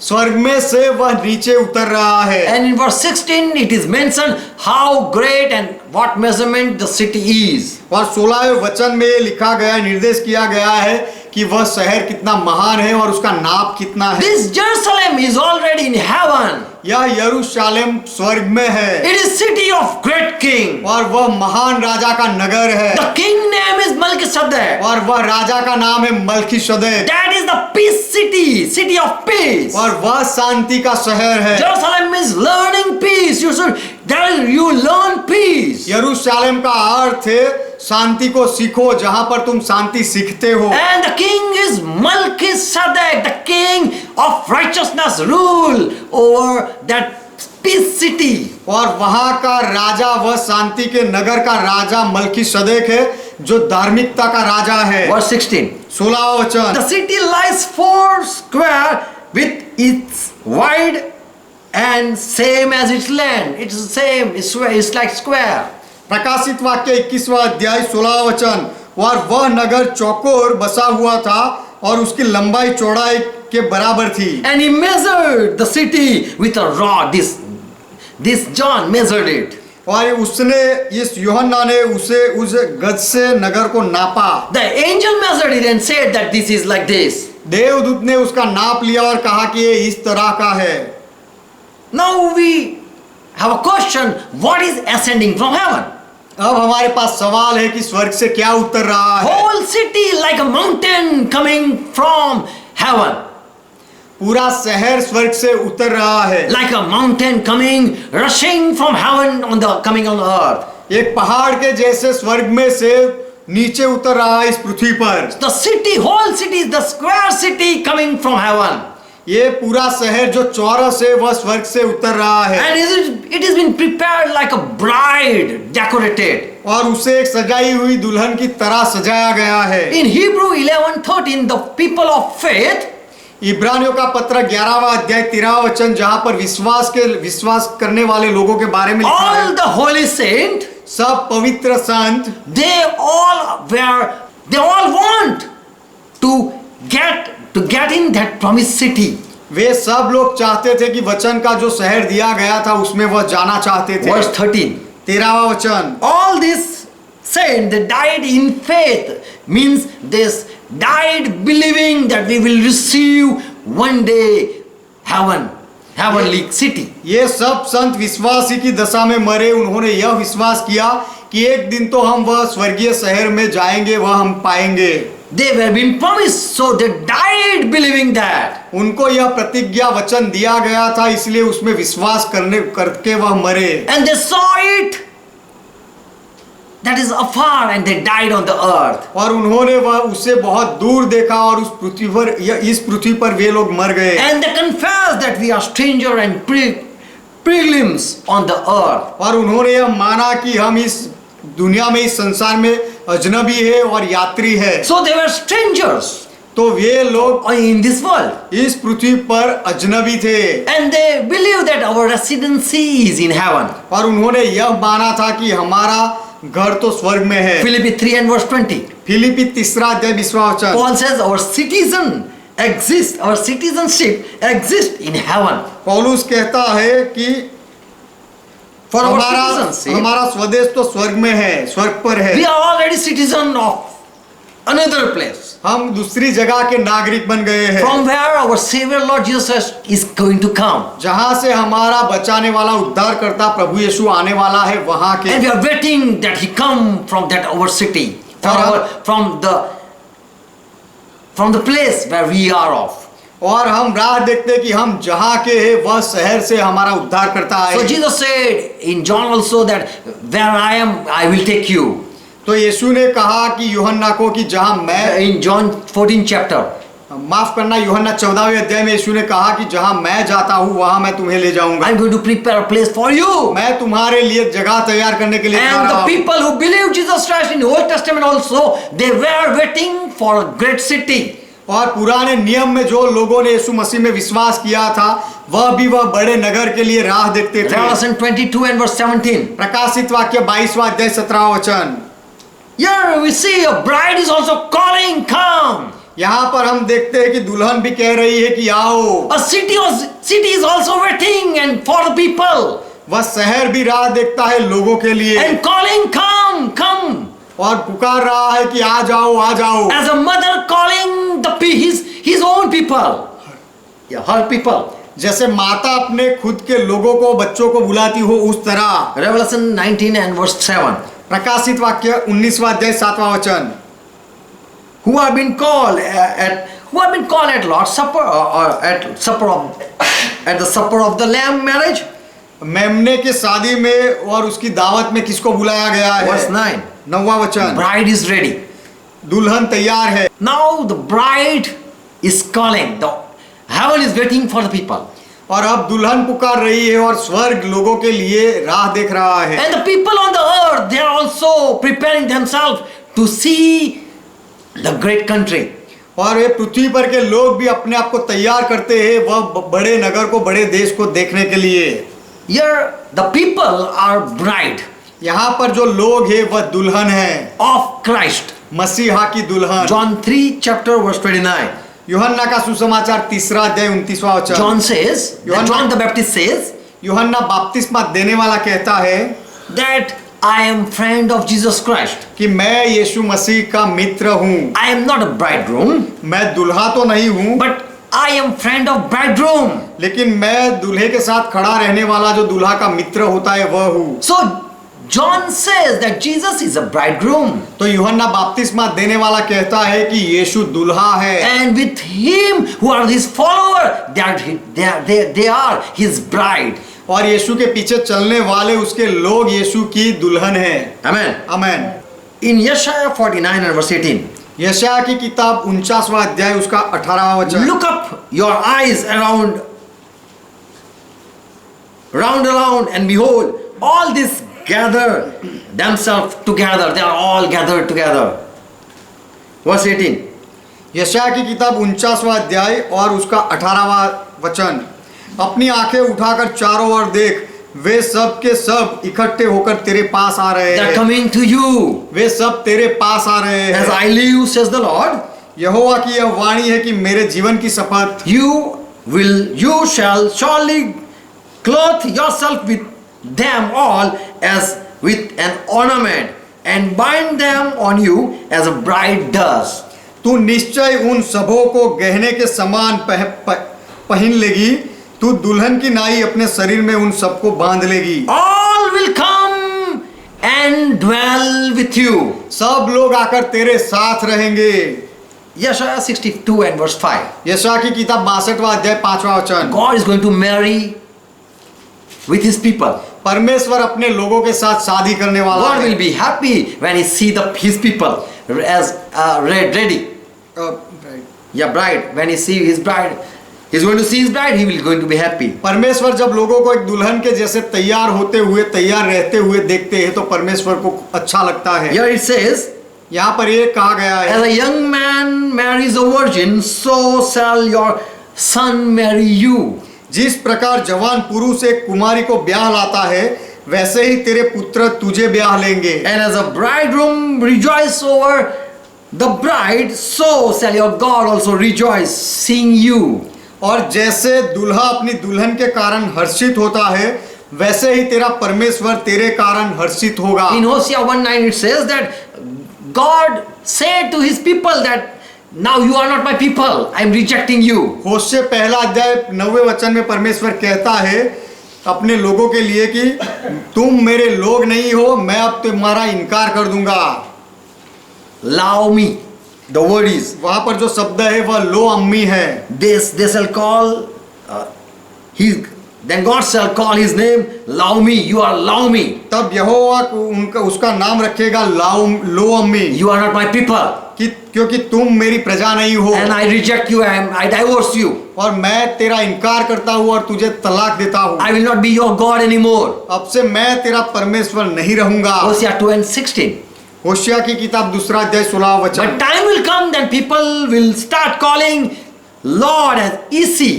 स्वर्ग में से वह नीचे उतर रहा है। And in verse 16 it is mentioned how great and what measurement the city is. और 16वें वचन में लिखा गया, निर्देश किया गया है कि वह शहर कितना महान है और उसका नाप कितना है। This Jerusalem is already in heaven. यह यरूशलेम स्वर्ग में है, It is city of great king. और वह महान राजा का नगर है, The king name is Melchizedek. और वह राजा का नाम है मल्कीशेदेक, That is the peace city, city of peace. और वह शांति का शहर है। Jerusalem is learning peace. You learn peace. यरूशलेम का अर्थ है शांति को सीखो, जहां पर तुम शांति सीखते हो। And the king is Melchizedek, the king of righteousness, rule over that peace city. और वहां का राजा वह शांति के नगर का राजा मल्कीसदेक है जो धार्मिकता का राजा है। Verse 16. 16वां वचन। The city lies four square with its wide and same as its land. It's the same. It's like square. प्रकाशित वाक्य 21वां अध्याय 16वां वचन। और वह नगर चौकोर बसा हुआ था और उसकी लंबाई चौड़ाई के बराबर थी। And he measured the city with a rod. This John measured it. और उसने इस यूहन्ना ने उसे उस गज से नगर को नापा। The angel measured it and said that this is like this. देवदूत ने उसका नाप लिया और कहा कि ये इस तरह का है। Now we have a question. What is ascending from heaven? अब हमारे पास सवाल है कि स्वर्ग से क्या उतर रहा है। Whole city like a mountain coming from heaven. पूरा शहर स्वर्ग से उतर रहा है। Like a mountain coming, rushing from heaven coming on the earth. एक पहाड़ के जैसे स्वर्ग में से नीचे उतर रहा है इस पृथ्वी पर। The city, whole city is the square city coming from heaven. ये पूरा शहर जो चौरस है वह स्वर्ग से उतर रहा है। And it has been prepared like a bride, decorated. और उसे एक सजाई हुई दुल्हन की तरह सजाया गया है। In Hebrew 11:13, the people of faith, इब्रानियों का पत्र 11वां अध्याय 13वां वचन जहां पर विश्वास करने वाले लोगों के बारे में लिखा है। all the holy saints, सब पवित्र संत they all want to get in that promised city. वे सब लोग चाहते थे कि वचन का जो शहर दिया गया था उसमें वह जाना चाहते थे। Verse 13. 13वां वचन। All this saints, they died in faith, means they died believing that we will receive one day heavenly city. ये सब संत विश्वासी की दशा में मरे। उन्होंने यह विश्वास किया कि एक दिन तो हम वह स्वर्गीय शहर में जाएंगे, वह हम पाएंगे। They were being promised, so they died believing that. उनको यह प्रतिज्ञा वचन दिया गया था, इसलिए उसमें विश्वास करके वह मरे। And they saw it that is afar, and they died on the earth. और उन्होंने वह उसे बहुत दूर देखा और इस पृथ्वी पर वे लोग मर गए। And they confessed that we are stranger and pilgrims on the earth. और उन्होंने यह माना कि हम इस दुनिया में, इस संसार में अजनबी है और यात्री है। So they were strangers तो वे लोग in this world. इस पृथ्वी पर अजनबी थे। And they believed that our residency is in heaven. और उन्होंने यह माना था कि हमारा घर तो स्वर्ग में है। Philippians 3 and verse 20. फिलिपी 3 अध्याय 20वां वचन। Paul says our citizenship exists in heaven. पौलुस कहता है कि For our citizenship, हमारा स्वदेश तो स्वर्ग में है, स्वर्ग पर है। we are already citizen of another place. हम दूसरी जगह के नागरिक बन गए हैं। From where our Savior Lord Jesus is going to come. जहां से हमारा बचाने वाला उद्धारकर्ता प्रभु यीशु आने वाला है, वहां के। And we are waiting that he come from that our city, from the place where we are of. और हम राह देखते कि हम जहां के हैं वह शहर से हमारा उद्धारकर्ता आए। So Jesus said in John also that where I am, I will take you. तो यीशु ने कहा कि यूहन्ना को कि जहां मैं, In John 14 chapter. माफ करना, यूहन्ना 14वें अध्याय में यीशु ने कहा कि जहां मैं जाता हूं वहां मैं तुम्हें ले जाऊंगा। I'm going to prepare a place for you. मैं तुम्हारे लिए जगह तैयार करने के लिए जा And रहा the हूं। people who believe Jesus Christ in the Old Testament also, they were waiting for a great city. और पुराने नियम में जो लोगों ने यीशु मसीह में विश्वास किया था वह बड़े नगर के लिए राह देखते थे। Revelation 22 and verse 17. प्रकाशित वाक्य 22वां अध्याय 17वां वचन। Here we see a bride is also calling, come. यहाँ पर हम देखते हैं कि दुल्हन भी कह रही है कि आओ। A city is also waiting and for the people. वह शहर भी राह देखता है लोगों के लिए। And calling, come. और पुकार रहा है कि आ जाओ, आ जाओ। As a mother calling his own people. Yeah, her people. जैसे माता अपने खुद के लोगों को, बच्चों को बुलाती हो उस तरह। Revelation 19 and verse 7. प्रकाशित वाक्य 19वां अध्याय 7वां वचन। Who have been called at Lord's Supper or at the supper of the Lamb marriage. मेमने की शादी में और उसकी दावत में किसको बुलाया गया है? Verse 9. 9वां वचन। Bride is ready. दुल्हन तैयार है। Now the bride is calling. The heaven is waiting for the people. और अब दुल्हन पुकार रही है और स्वर्ग लोगों के लिए राह देख रहा है। And the people on the earth, they are also preparing themselves to see the great country. और ये पृथ्वी पर के लोग भी अपने आप को तैयार करते हैं वह बड़े नगर को, बड़े देश को देखने के लिए। Here the people are bride यहाँ पर जो लोग हैं वह दुल्हन है of Christ. मसीहा की दुल्हन। John 3 chapter verse 29. यूहन्ना का सुसमाचार 3 अध्याय 29वां वचन। John says, John the Baptist says यूहन्ना बपतिस्मा देने वाला कहता है that I am friend of Jesus Christ. कि मैं यीशु मसीह का मित्र हूँ। I am not a bridegroom, मैं दुल्हा तो नहीं हूँ, but I am friend of bridegroom. लेकिन मैं दूल्हे के साथ खड़ा रहने वाला जो दूल्हा का मित्र होता है वह हूँ। So John says that Jesus is a bridegroom, तो यूहन्ना बपतिस्मा देने वाला कहता है कि यीशु दुल्हा है। and with him who are his follower, they are his bride. और यीशु के पीछे चलने वाले उसके लोग यीशु की दुल्हन है। Amen. Amen. In Yeshaya 49 and verse 18, यशायाह की किताब 49वां अध्याय उसका 18वां वचन। look up your eyes around and behold, all this gather themselves together. They are all gathered together. Verse 18. यशायाह की किताब 49वां अध्याय और उसका 18वां वचन। अपनी आंखें उठाकर चारों ओर देख, वे सब के सब इकट्ठे होकर तेरे पास आ रहे They are हैं। coming to you. वे सब तेरे पास आ रहे As हैं। I live, says the Lord, यहोवा की यह वाणी है कि मेरे जीवन की शपथ, you shall surely clothe yourself with them all as with an ornament, and bind them on you as a bride does. तू निश्चय उन सबों को गहने के समान पहन लेगी। तू दुल्हन की नाई अपने शरीर में उन सबको बांध लेगी। All will come and dwell with you. सब लोग आकर तेरे साथ रहेंगे। Yeshaya 62 and verse 5. यशायाह की किताब 62वां अध्याय 5वां वचन। God is going to marry with his people. परमेश्वर अपने लोगों के साथ शादी करने वाला God है। will be happy when he see his people as ready. Bride. When he see his bride, he's going to see his bride. He will going to be happy. परमेश्वर जब लोगों को एक दुल्हन के जैसे तैयार होते हुए, तैयार रहते हुए देखते हैं तो परमेश्वर को अच्छा लगता है। Here it says, यहाँ पर ये कहा गया है, as a young man marries a virgin, so shall your son marry you. जिस प्रकार जवान पुरुष एक कुमारी को ब्याह लाता है, वैसे ही तेरे पुत्र तुझे ब्याह लेंगे। And as a bridegroom rejoice over the bride, so shall your God also rejoice seeing you. और जैसे दूल्हा अपनी दुल्हन के कारण हर्षित होता है, वैसे ही तेरा परमेश्वर तेरे कारण हर्षित होगा। In Hosea 1:9 it says that God said to his people that now you are not my people, I am rejecting you. होशे पहला अध्याय 9वें वचन में परमेश्वर कहता है अपने लोगों के लिए कि तुम मेरे लोग नहीं हो, मैं अब तुम्हारा इनकार कर दूंगा। Allow me. The word is, वहां पर जो शब्द है वह लो अम्मी है। they shall call then God shall call his name, Allow me, you are allow me. तब यहोवा उनका उसका नाम रखेगा लो अम्मी, You are not my people. क्योंकि तुम मेरी प्रजा नहीं हो And I reject you, I divorce you. और मैं तेरा इनकार करता हूँ और तुझे तलाक देता हूँ। I will not be your God anymore. अब से मैं तेरा परमेश्वर नहीं रहूंगा। Hosea 2:16. होशिया की किताब 2 अध्याय 16 वचन। But time will come then people will start calling Lord as Isi.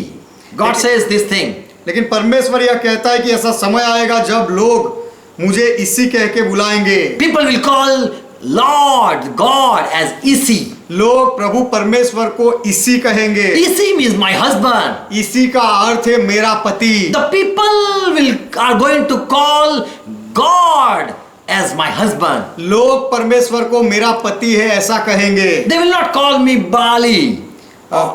God says this thing. लेकिन परमेश्वर यह कहता है कि ऐसा समय आएगा जब लोग मुझे इसी कह के बुलाएंगे। People will call Lord God as Isi. लोग प्रभु परमेश्वर को इसी कहेंगे। Isi means my husband. इसी का अर्थ है मेरा पति। The people are going to call God as my husband. लोग परमेश्वर को मेरा पति है ऐसा कहेंगे। They will not call me Bali,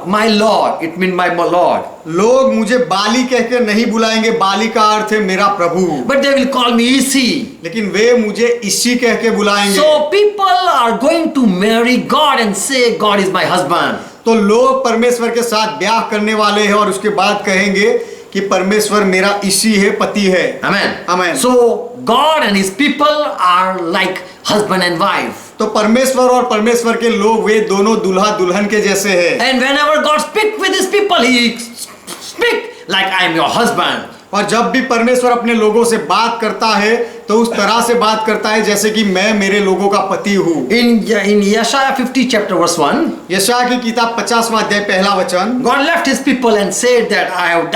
my Lord. It means my Lord. लोग मुझे बाली कह के नहीं बुलाएंगे, बाली का अर्थ है मेरा प्रभु। But they will call me Isi. लेकिन वे मुझे इसी कह के बुलाएंगे। So people are going to marry God and say God is my husband. तो लोग परमेश्वर के साथ ब्याह करने वाले हैं और उसके बाद कहेंगे कि परमेश्वर मेरा इसी है, पति है। Amen. Amen. So God and his people are like husband and wife. तो परमेश्वर और परमेश्वर के लोग वे दोनों दूल्हा दुल्हन के जैसे हैं। And whenever God speaks with his people, he speaks like I am your husband. और जब भी परमेश्वर अपने लोगों से बात करता है तो उस तरह से बात करता है जैसे कि मैं मेरे लोगों का पति हूँ। In Yeshaya 50 chapter verse 1, यशायाह की किताब 50वां अध्याय पहला वचन, God left his people and said that I have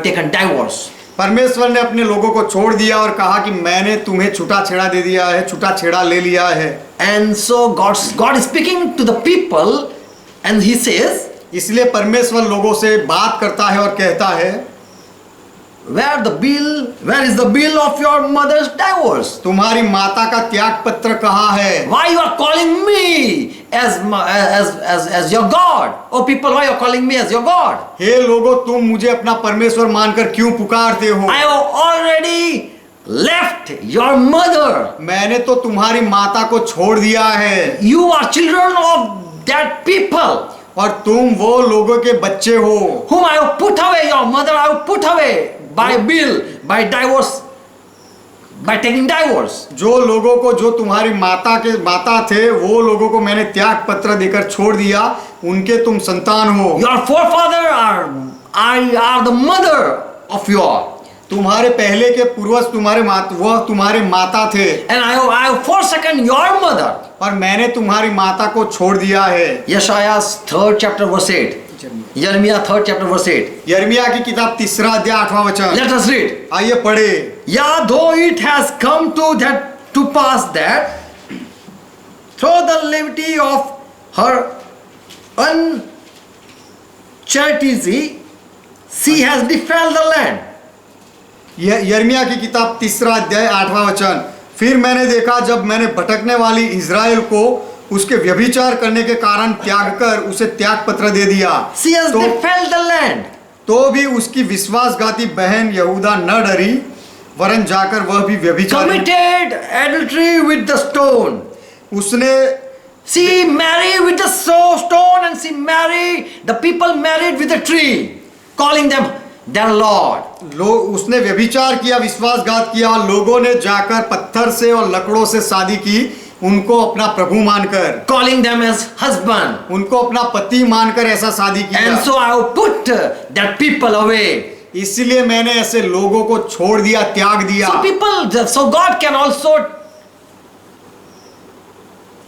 taken divorce. परमेश्वर ने अपने लोगों को छोड़ दिया और कहा कि मैंने तुम्हें छूटा छेड़ा दे दिया है, छूटा छेड़ा ले लिया है। And so God is speaking to the people and he says, इसलिए परमेश्वर लोगों से बात करता है और कहता है, where is the bill of your mother's divorce? तुम्हारी माता का त्याग पत्र कहाँ है? Why you are calling me as your God? Oh people, why you are calling me as your God? हे लोगों, तुम मुझे अपना परमेश्वर मानकर क्यों पुकारते हो? I have already left your mother. मैंने तो तुम्हारी माता को छोड़ दिया है You are children of that people और तुम वो लोगों के बच्चे हो whom I have put away. Your mother I have put away by bill, by divorce, by taking divorce. जो लोगों को, जो तुम्हारी माता थे, वो लोगों को मैंने त्याग पत्र देकर छोड़ दिया, उनके तुम संतान हो। Your forefather are the mother of your. तुम्हारे पहले के पूर्वज वह तुम्हारे माता थे And I have forsaken your mother. और मैंने तुम्हारी माता को छोड़ दिया है। Yeshaya's 3rd chapter verse 8. Jeremiah 3rd chapter verse 8. यिर्मयाह की किताब 3 अध्याय 8वां वचन। Let us read. आइए पढ़े। Yeah, though it has come to pass that through the levity of her unchastity, she has defiled the land. यिर्मयाह की किताब 3 अध्याय 8वां वचन। फिर मैंने देखा जब मैंने भटकने वाली इज़राइल को उसके व्यभिचार करने के कारण त्याग कर उसे त्याग पत्र दे दिया, She has defiled the land. तो भी उसकी विश्वासघाती बहन यहूदा न डरी, वरन जाकर वह भी व्यभिचार Committed adultery with the stone. उसने She married with the stone and she married, the people married with the tree, calling them their Lord. उसने व्यभिचार किया, विश्वासघात किया और लोगों ने जाकर पत्थर से और लकड़ों से शादी की, उनको अपना प्रभु मानकर, Calling them as husband. उनको अपना पति मानकर ऐसा शादी किया। And so I have put that people away. इसलिए मैंने ऐसे लोगों को छोड़ दिया, त्याग दिया। So God can also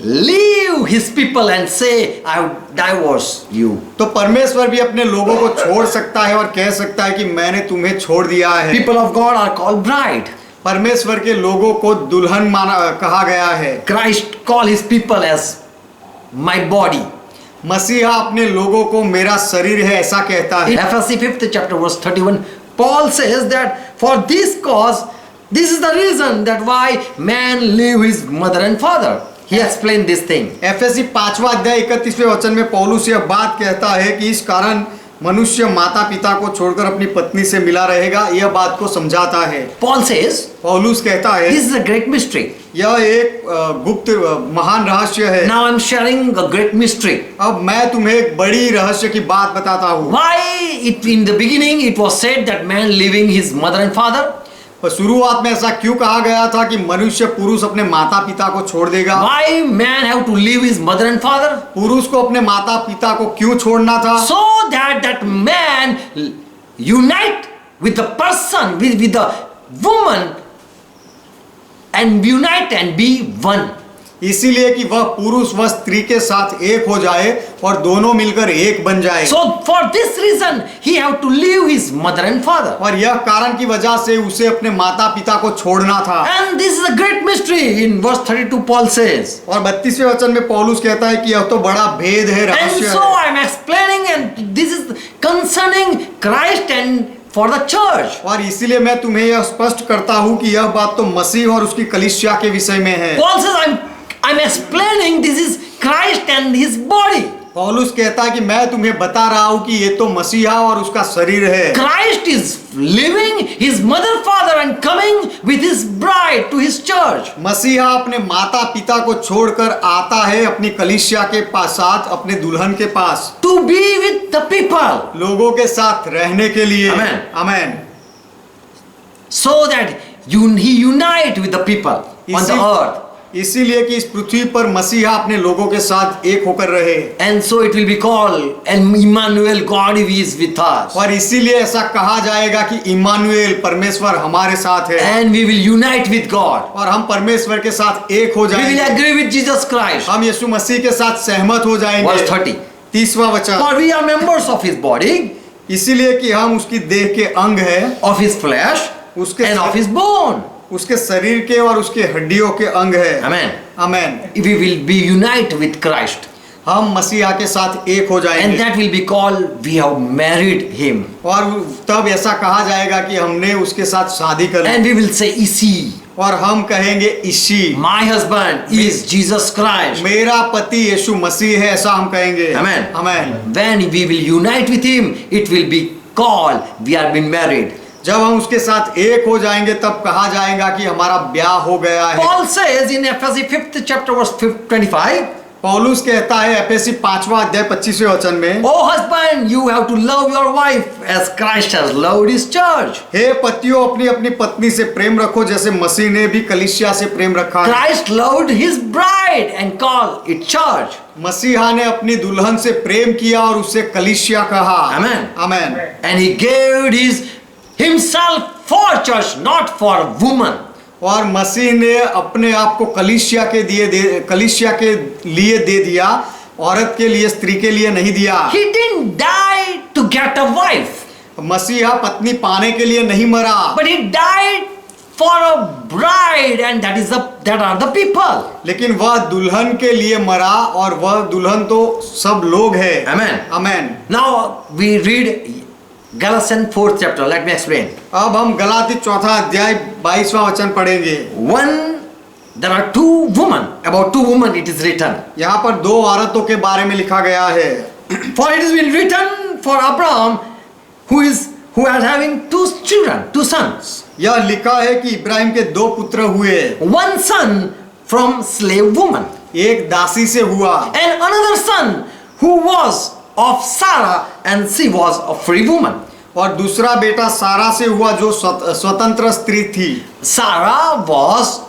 leave his people and say, I have divorced you. तो परमेश्वर भी अपने लोगों को छोड़ सकता है और कह सकता है कि मैंने तुम्हें छोड़ दिया है। People of God are called bride. परमेश्वर के लोगों को दुल्हन कहा गया है। Christ called his people as my body. मसीहा अपने लोगों को मेरा शरीर है ऐसा कहता In है। Ephesians 5th chapter verse 31, Paul says that for this cause, this is the reason that why man leave his mother and father. He explained this thing. FAC 5वां अध्याय 31वें वचन में पौलुस यह बात कहता है कि इस कारण मनुष्य माता पिता को छोड़कर अपनी पत्नी से मिला रहेगा, यह बात को समझाता है। Paul says, पौलुस कहता है this is a great mystery. यह एक गुप्त महान रहस्य है। Now I'm sharing a great mystery. अब मैं तुम्हें एक बड़ी रहस्य की बात बताता हूँ। Why in the beginning it was said that man leaving his mother and father? शुरुआत में ऐसा क्यों कहा गया था कि मनुष्य पुरुष अपने माता पिता को छोड़ देगा? Why man have to leave his mother and father? पुरुष को अपने माता पिता को क्यों छोड़ना था? So that man unite with the person, with the woman, and unite and be one. इसीलिए कि वह पुरुष वह स्त्री के साथ एक हो जाए और दोनों मिलकर एक बन जाए। So for this reason he have to leave his mother and father. और यह कारण की वजह से उसे अपने माता पिता को छोड़ना था। And this is a great mystery. In verse 32 Paul says. और 32वें वचन में पौलुस कहता है कि यह तो बड़ा भेद है, And रहस्य so है। I am explaining, and this is concerning Christ and for the church. और इसीलिए मैं तुम्हें यह स्पष्ट करता हूँ कि यह बात तो मसीह और उसकी कलीसिया के विषय में है। Paul says I'm explaining this is Christ and his body. पौलुस कहता है कि मैं तुम्हें बता रहा हूँ कि ये तो मसीहा और उसका शरीर है। Christ is leaving his mother father and coming with his bride to his church. मसीहा अपने माता पिता को छोड़कर आता है अपनी कलीसिया के साथ, अपने दुल्हन के पास, To be with the people. लोगों के साथ रहने के लिए। Amen. Amen. So that he unite with the people on the earth. इसीलिए कि इस पृथ्वी पर मसीहा अपने लोगों के साथ एक होकर रहे, And so it will be called, and Emmanuel, God is with us. और इसीलिए ऐसा कहा जाएगा कि इम्मानुएल, परमेश्वर हमारे साथ है, And we will unite with God. और हम परमेश्वर के साथ एक हो We will जाएंगे, agree with Jesus Christ. हम यीशु मसीह के साथ सहमत हो जाएंगे। Verse 30. 30वां वचन, For we are members of his body, इसीलिए कि हम उसकी देह के अंग है, of his flesh, उसके and of his bone. उसके शरीर के और उसके हड्डियों के अंग है। Amen. Amen. We will be united with Christ. हम मसीहा के साथ एक हो And जाएंगे, that will be called, we have married him. और तब ऐसा कहा जाएगा कि हमने उसके साथ शादी कर ली, And we will say, Isi, और हम कहेंगे इसी, my husband is Jesus Christ. मेरा पति यीशु मसीह है, ऐसा हम कहेंगे। Amen. Amen. When we will unite with him, it will be called, we have been married. जब हम उसके साथ एक हो जाएंगे तब कहा जाएगा कि हमारा ब्याह हो गया है। Paul says in Ephesians 5th chapter verse 25, पौलुस कहता है एफेसी 5वां अध्याय 25वें वचन में, Oh husband, you have to love your wife as Christ has loved his church. हे पतियों, अपनी अपनी पत्नी से प्रेम रखो जैसे मसीह ने भी कलीसिया से प्रेम रखा है। Christ loved his bride and called it church. मसीहा ने अपनी दुल्हन से प्रेम किया और उसे कलीसिया कहा। Amen. Amen. And he gave himself for church, not for woman. और मसीह ने अपने आप को कलीसिया के लिए दे दिया, औरत के लिए, स्त्री के लिए नहीं दिया। He didn't die to get a wife, मसीहा पत्नी पाने के लिए नहीं मरा, but he died for a bride, and that are the people. लेकिन वह दुल्हन के लिए मरा, और वह दुल्हन तो सब लोग है। Amen. Amen. Now we read Galatians 4th chapter. Let me explain. अब हम गलाती 4था अध्याय 22वां वचन पढ़ेंगे। There are two women. About two women it is written. यहाँ पर दो औरतों के बारे में लिखा गया है। For it has been written for Abraham, who is having two children, two sons. यह लिखा है कि इब्राहिम के दो पुत्र हुए, One son from slave woman, एक दासी से हुआ, and another son who was of Sarah, and she was a free woman. और दूसरा बेटा सारा से हुआ जो स्वतंत्र स्त्री थी। Sarah was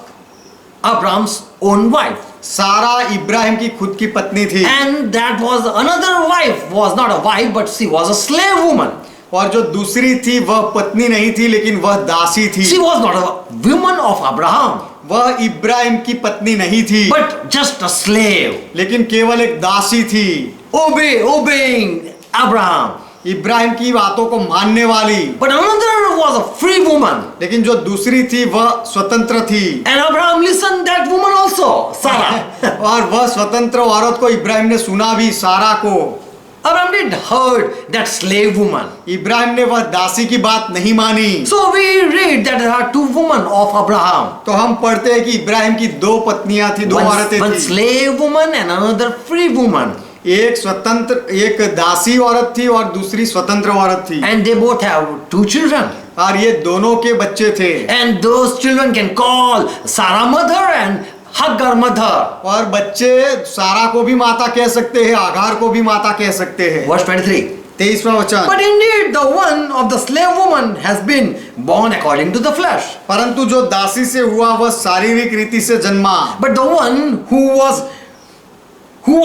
Abraham's own wife, सारा इब्राहिम की खुद की पत्नी थी, and that was another wife, was not a wife but she was a slave woman. और जो दूसरी थी वह पत्नी नहीं थी लेकिन वह दासी थी। She was not a woman of Abraham, वह इब्राहिम की पत्नी नहीं थी but just a slave, लेकिन केवल एक दासी थी, obeying Abraham. इब्राहिम की बातों को मानने वाली। But another was a free woman, लेकिन जो दूसरी थी वह स्वतंत्र थी, and Abraham listened that woman also, Sarah. और वह स्वतंत्र औरत को इब्राहिम ने सुना भी, सारा को। Abraham didn't heard that slave woman. Ibrahim ने वह दासी की बात नहीं मानी। So we read that there are two women of Abraham. तो हम पढ़ते हैं कि इब्राहिम की दो पत्नियां थी, दो औरतें One थी, slave woman and another free woman. एक स्वतंत्र, एक दासी औरत थी और दूसरी स्वतंत्र औरत थी, And they both have two children. और ये दोनों के बच्चे थे। And those children can call Sarah mother and Hagar mother. और बच्चे सारा को भी माता कह सकते हैं, आगार को भी माता कह सकते हैं। Verse 23. 23वां वचन, But indeed the one of the slave woman has been born according to the flesh. परंतु जो दासी से हुआ वह शारीरिक रीति से जन्मा, But the one who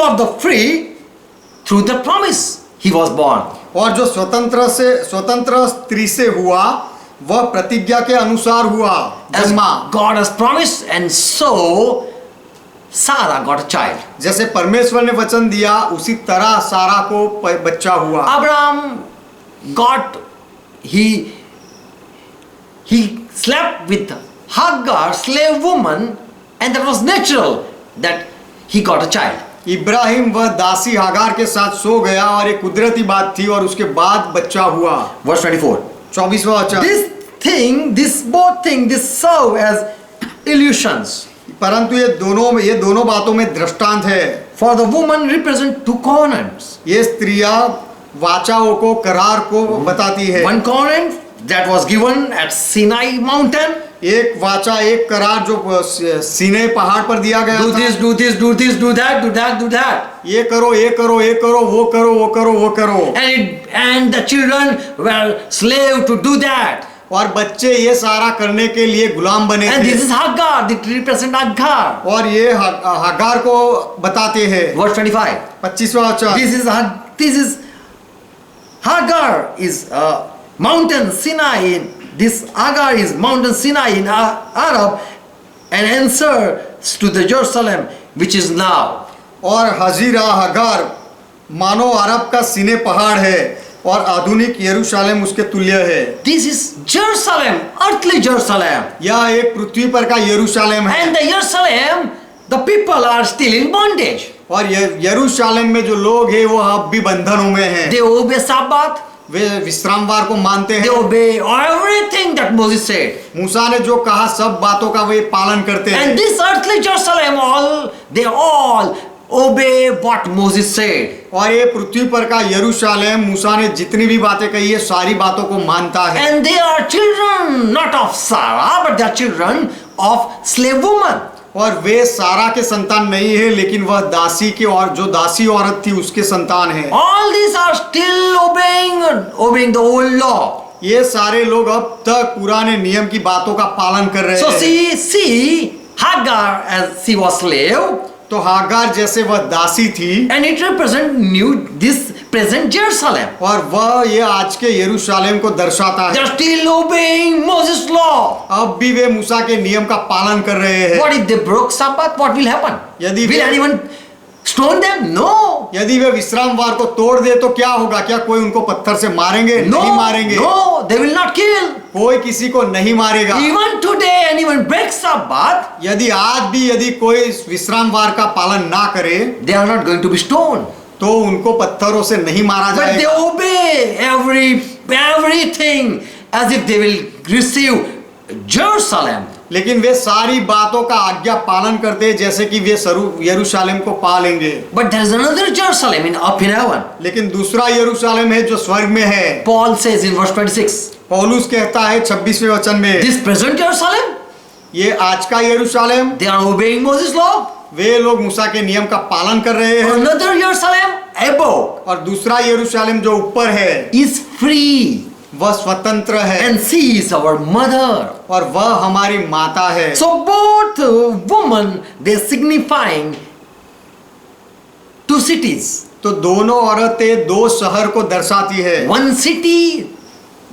of the free, through the promise he was born. और जो स्वतंत्र स्त्री से हुआ वह प्रतिज्ञा के अनुसार हुआ, As जन्मा। God has promised, and so Sarah got a child. जैसे परमेश्वर ने वचन दिया उसी तरह सारा को बच्चा हुआ। Abraham he slept with Hagar, slave woman, and that was natural that he got a child. Ibrahim वह दासी हागार के साथ सो गया और एक कुदरती बात थी और उसके बाद बच्चा हुआ। Verse 24. 24वां वचन, Both things serve as illusions. परंतु ये दोनों बातों में दृष्टांत है। For the woman represent two covenants. ये स्त्रियां वाचाओं को, करार को बताती है। One covenant that was given at Sinai mountain. एक वाचा, एक करार जो सीने पहाड़ पर दिया गया Do था। this, do this, do this, do that, do that, do that. ये करो, ये करो, ये करो, वो करो, वो करो, वो करो। And the children were slave to do that. और बच्चे ये सारा करने के लिए गुलाम बने And this थे is Hagar, that represent Hagar. और ये हगार को बताते हैं। Verse 25. 25वां वचन, This is Hagar is mountain Sinai. This Hagar is mountain Sinai in Arab, and answers to the Jerusalem which is now. और हजीरा हगार मानो अरब का सीने पहाड़ है और आधुनिक यरूशलेम उसके तुल्य है। This is Jerusalem, earthly Jerusalem. यह एक पृथ्वी पर का यरूशलेम है And the Jerusalem, the people are still in bondage. और यरूशलेम में जो लोग हैं वो अब भी बंधनों में हैं। They obey Sabbath. वे विश्रामवार को मानते They हैं। obey everything that Moses said. मूसा ने जो कहा सब बातों का वे पालन करते हैं। And this earthly Jerusalem, they all obey what Moses said. और ये पृथ्वी पर का यरूशलेम मूसा ने जितनी भी बातें कही है सारी बातों को मानता है। And they are children not of Sarah, but they are children of slave woman. और वे सारा के संतान नहीं है लेकिन वह दासी की और जो दासी औरत थी उसके संतान है। All these are still obeying the old law. ये सारे लोग अब तक पुराने नियम की बातों का पालन कर रहे So हैं। see Hagar as she was slave, तो हागार जैसे वह दासी थी and it represents this present Jerusalem. और वह ये आज के यरूशलेम को दर्शाता They है। are still obeying Moses' law. अब भी वे मूसा के नियम का पालन कर रहे हैं। What if they broke Sabbath? What will happen? यदि Will way- anyone stone them? No. यदि वे विश्रामवार को तोड़ दे तो क्या होगा? क्या कोई उनको पत्थर से मारेंगे? No, नहीं मारेंगे। no, they will not kill. कोई किसी को नहीं मारेगा। Even today, anyone breaks Sabbath, यदि आज भी यदि कोई विश्रामवार का पालन ना करे they are not going to be stoned. तो उनको पत्थरों से नहीं मारा But they जाएगा। obey everything as if they will receive Jerusalem. लेकिन वे सारी बातों का आज्ञा पालन करते हैं जैसे कि वे यरूशलेम को पा लेंगे। But there is another Jerusalem up in heaven. लेकिन दूसरा यरूशलेम है जो स्वर्ग में है। Paul says in verse 26, पौलुस कहता है 26वें वचन में, this present Jerusalem, ये आज का यरूशलेम, they are obeying Moses' law. वे लोग मूसा के नियम का पालन कर रहे हैं Another Jerusalem above और दूसरा यरूशलेम जो ऊपर है is free, वह स्वतंत्र है and she is our mother. और वह हमारी माता है। So both women, they signifying two cities. तो दोनों औरतें दो शहर को दर्शाती है। One city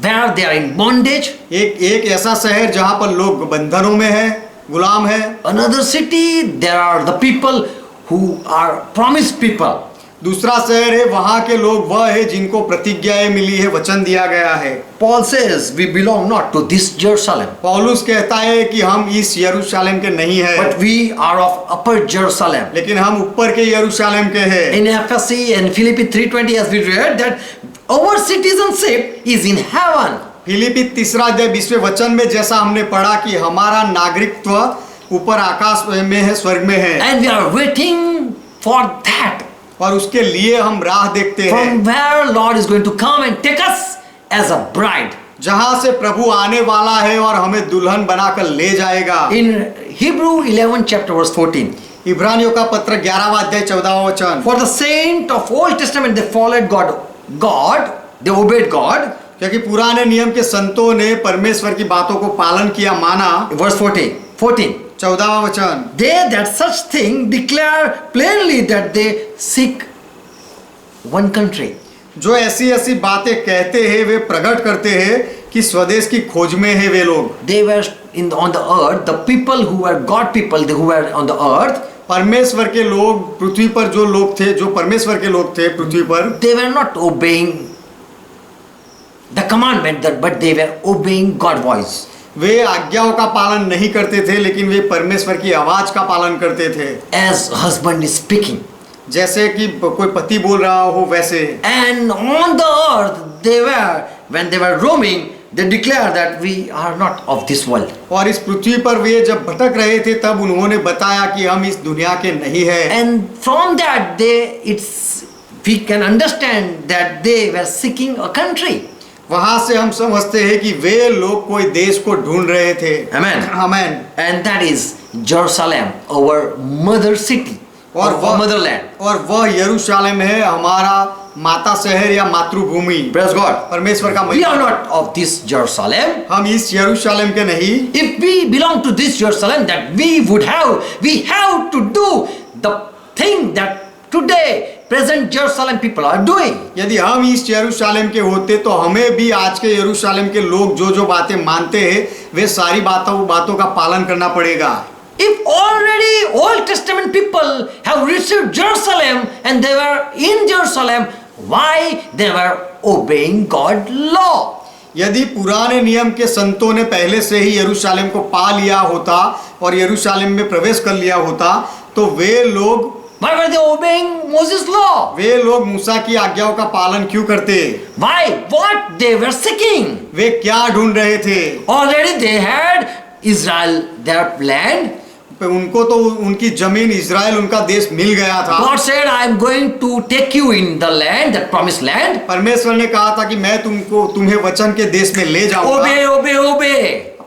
where they are in bondage, एक ऐसा शहर जहां पर लोग बंधनों में है, गुलाम है। another city there are the people who are promised people. दूसरा शहर है वहां के लोग वह है जिनको प्रतिज्ञाएं मिली है, वचन दिया गया है। Paul says we belong not to this Jerusalem, पौलुस कहता है कि हम इस यरूशलेम के नहीं है but we are of upper Jerusalem. लेकिन हम ऊपर के यरूशलेम के हैं। In Ephesus and Philippi 3:20, as we read, that our citizenship is in heaven. Philippi 3:20 वचन में जैसा हमने पढ़ा कि हमारा नागरिकत्व ऊपर आकाश में है, स्वर्ग में है And we are waiting for that, और उसके लिए हम राह देखते हैं from where Lord is going to come and take us as a bride. जहां से प्रभु आने वाला है और हमें दुल्हन बनाकर ले जाएगा। In Hebrew 11 chapter verse 14, इब्रानियों का पत्र 11वां अध्याय 14वां वचन, for the saint of Old Testament they followed God, they obeyed God. क्योंकि पुराने नियम के संतों ने परमेश्वर की बातों को पालन किया, माना। Verse 14, 14वां वचन, they that such thing declare plainly that they seek one country. जो ऐसी ऐसी बातें कहते हैं वे प्रकट करते हैं कि स्वदेश की खोज में है वे लोग। They were on the earth, the people who were God people, who were on the earth, परमेश्वर के लोग पृथ्वी पर जो लोग थे, जो परमेश्वर के लोग थे पृथ्वी पर, they were not obeying the commandment, but they were obeying God's voice. वे आज्ञाओं का पालन नहीं करते थे लेकिन वे परमेश्वर की आवाज का पालन करते थे। As husband is speaking, जैसे कि कोई पति बोल रहा हो वैसे। and on the earth they were, when they were roaming, they declare that we are not of this world. और इस पृथ्वी पर वे जब भटक रहे थे तब उन्होंने बताया कि हम इस दुनिया के नहीं है। And from that we can understand that they were seeking a country. वहां से हम समझते हैं कि वे लोग कोई देश को ढूंढ रहे थे। Amen. Amen. And that is Jerusalem, our mother city, और our motherland. वह यरूशलेम है, हमारा माता शहर या मातृभूमि। Praise God. परमेश्वर का We महिमा। are not of this Jerusalem. हम इस यरूशलेम के नहीं। If we belong to this Jerusalem, that we have to do the thing that today present Jerusalem people are doing. यदि हम इस यरूशलेम के होते तो हमें भी आज के यरूशलेम के लोग जो जो बातें मानते हैं वे सारी बातों का पालन करना पड़ेगा। If already Old Testament people have received Jerusalem and they were in Jerusalem, why they were obeying God's law? यदि पुराने नियम के संतों ने पहले से ही यरूशलेम को पा लिया होता और यरूशलेम में प्रवेश कर लिया होता तो वे लोग Why were they obeying Moses' law? वे लोग मूसा की आज्ञाओं का पालन क्यों करते? Why? What they were seeking? वे क्या ढूंढ रहे थे? Already they had Israel, their land. उनको तो उनकी जमीन इजराइल उनका देश मिल गया था। God said, I am going to take you in the land, that promised land. परमेश्वर ने कहा था कि मैं तुम्हें वचन के देश में ले जाऊंगा। Obey, obey, obey.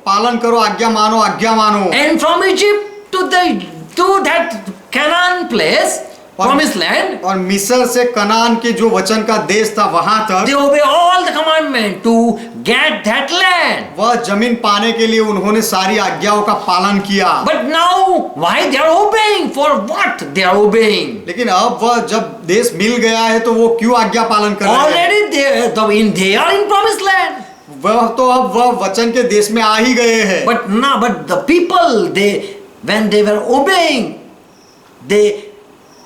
पालन करो, आज्ञा मानो, आज्ञा मानो। And from Egypt to that Canaan place, promised land, और मिस्र से कनान के जो वचन का देश था वहां they तक obey all the commandment to get that land. वह जमीन पाने के लिए उन्होंने सारी आज्ञाओं का पालन किया। But now, why they are obeying? For what they are obeying? लेकिन अब वह जब देश मिल गया है तो वो क्यों आज्ञा पालन कर रहे हैं? Already they are in promised land. वह तो अब वह वचन के देश में आ ही गए हैं। But the people, when they were obeying, they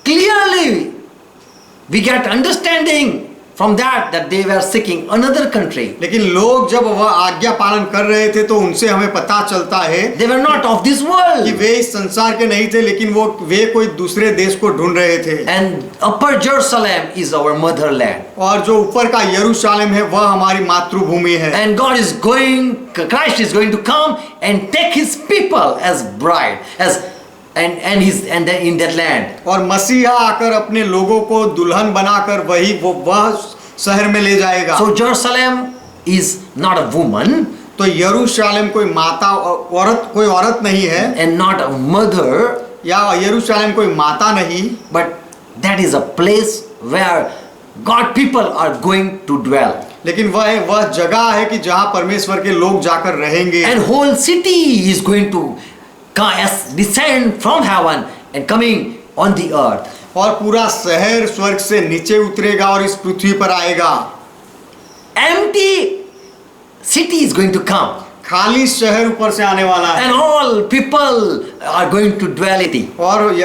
clearly we get understanding from that they were seeking another country. लेकिन लोग जब वह आज्ञा पालन कर रहे थे तो उनसे हमें पता चलता है They were not of this कि world. वे इस संसार के नहीं थे लेकिन वे कोई दूसरे देश को ढूंढ रहे थे। And Upper Jerusalem is our motherland. और जो ऊपर का यरूशलेम है वह हमारी मातृभूमि है। And Christ is going to come and take his people as bride, and in that land. और मसीहा आकर अपने लोगों को दुल्हन बनाकर वह शहर में ले जाएगा। So Jerusalem is not a woman तो यरूशलेम कोई कोई औरत नहीं है and not a mother, या यरूशलेम कोई माता नहीं, but that is a place where God people are going to dwell. लेकिन वह जगह है कि जहां परमेश्वर के लोग जाकर रहेंगे। And whole city is going to descend from heaven and coming on the earth. और पूरा शहर स्वर्ग से नीचे उतरेगा और इस पृथ्वी पर आएगा। Empty city is going to come. खाली शहर ऊपर से आने वाला है And all people are going to dwell in it. और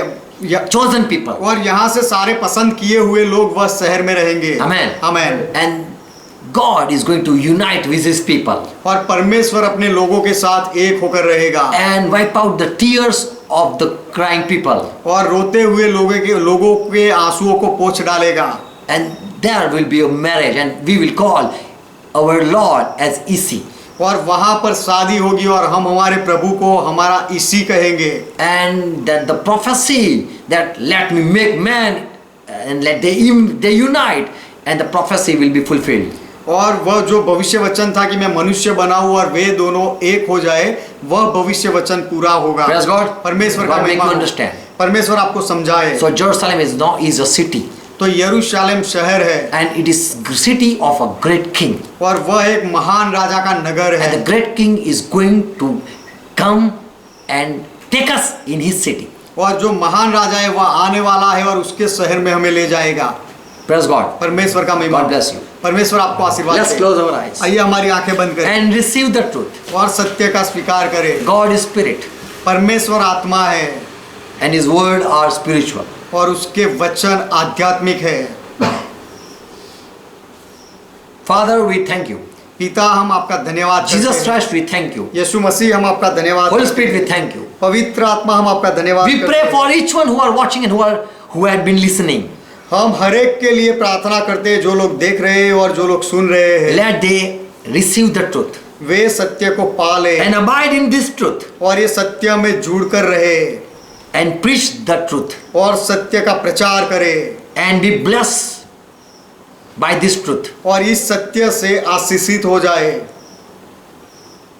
Chosen people. और यहाँ से सारे पसंद किए हुए लोग वह शहर में रहेंगे। Amen. Amen. And God is going to unite with his people और परमेश्वर अपने लोगों के साथ एक होकर रहेगा and wipe out the tears of the crying people. और रोते हुए लोगों के आंसुओं को पोंछ डालेगा। And there will be a marriage and we will call our Lord as Isi. और वहां पर शादी होगी और हम हमारे प्रभु को हमारा इसी कहेंगे। And that the prophecy that let me make man and let they unite, and the prophecy will be fulfilled. और वह जो भविष्य वचन था कि मैं मनुष्य बनाऊं और वे दोनों एक हो जाए, वह भविष्य वचन पूरा होगा। Praise God. परमेश्वर का God make you महिमा। understand. परमेश्वर आपको समझाए। So Jerusalem is a city, तो यरूशलेम शहर है and it is city of a great king. और वह एक महान राजा का नगर है। And the great king is going to come and take us in his city. और जो महान राजा है वह आने वाला है और उसके शहर में हमें ले जाएगा। Praise God. परमेश्वर का महिमा। God bless you. परमेश्वर आपको आशीर्वाद Let's they. close our eyes आइए हमारी आंखें बंद करें and receive the truth. और सत्य का स्वीकार करें। God is spirit परमेश्वर आत्मा है and his word are spiritual. और उसके वचन आध्यात्मिक है। Father, we thank you. पिता हम आपका धन्यवाद करते Jesus हैं। Christ, we thank you. यीशु मसीह हम आपका धन्यवाद Holy करते Spirit, we हैं। thank you. पवित्र आत्मा हम आपका धन्यवाद We करते pray हैं। for each one who are watching and who had been listening. हम हर एक के लिए प्रार्थना करते हैं जो लोग देख रहे हैं और जो लोग सुन रहे हैं। Let they receive the truth वे सत्य को पाले and abide in this truth और ये सत्य में जुड़ कर रहे and preach the truth और सत्य का प्रचार करे and be blessed by this truth. और इस सत्य से आशीषित हो जाए।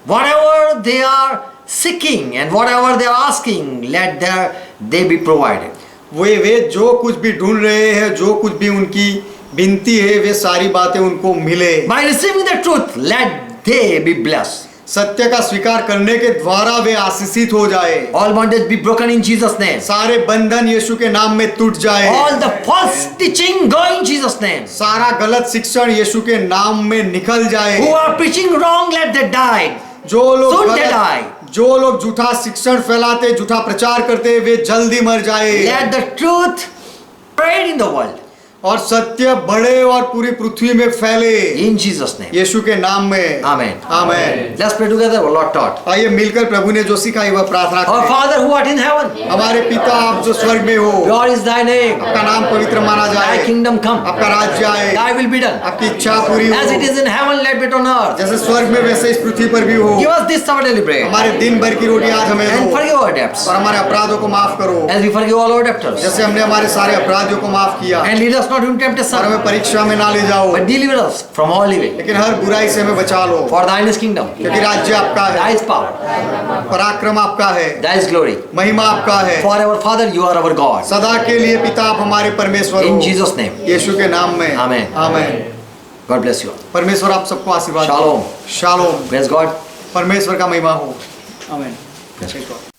Whatever they are seeking and whatever they are asking, let they be provided. वे जो कुछ भी ढूंढ रहे हैं, जो कुछ भी उनकी विनती है वे सारी बातें उनको मिले। By receiving the truth, let they be blessed. सत्य का स्वीकार करने के द्वारा वे आशीषित हो जाए। All bondage be broken in Jesus' name. सारे बंधन यीशु के नाम में टूट जाए। All the false teaching go in Jesus' name. सारा गलत शिक्षण यीशु के नाम में निकल जाए। Who are preaching wrong, let they die. जो लोग Soon they die. जो लोग झूठा शिक्षण फैलाते, झूठा प्रचार करते, वे जल्दी मर जाए। Let the truth spread in the world. और सत्य बढ़े और पूरी पृथ्वी में फैले In Jesus' name. यीशु के नाम में। Amen. Amen. Let's pray together. Our Lord taught. आइए मिलकर प्रभु ने जो सिखाई वह प्रार्थना Our करें। Father who art in heaven, हमारे पिता आप जो स्वर्ग में हो, God is thy name. आपका नाम पवित्र माना Thy जाए, kingdom come. आपका राज्य आए, Thy will be done. आपकी इच्छा पूरी As it हो, is in heaven, let it be on earth. जैसे स्वर्ग में वैसे इस पृथ्वी पर भी हो। Give us this our daily bread. हमारे दिन भर की रोटी आज हमें And दो forgive our debts. और हमारे अपराधों को माफ करो, As we forgive all our debtors. जैसे हमने हमारे सारे अपराधियों को माफ किया। And lead us not into और temptation, हमें परीक्षा में ना ले जाओ, but deliver us from all evil. लेकिन हर बुराई से हमें बचा लो, For thine is kingdom, क्योंकि राज्य आपका है, thy is power, पराक्रम आपका है, thy is glory. महिमा आपका है। Forever, Father, you are our God. सदा के लिए पिता आप हमारे परमेश्वर In हो, Jesus' name. यीशु के नाम में। Amen. Amen. God bless you all. परमेश्वर आप सबको आशीर्वाद दे। Shalom. शालोम। Praise God. परमेश्वर का महिमा हो। आमेन। Yes. Praise God.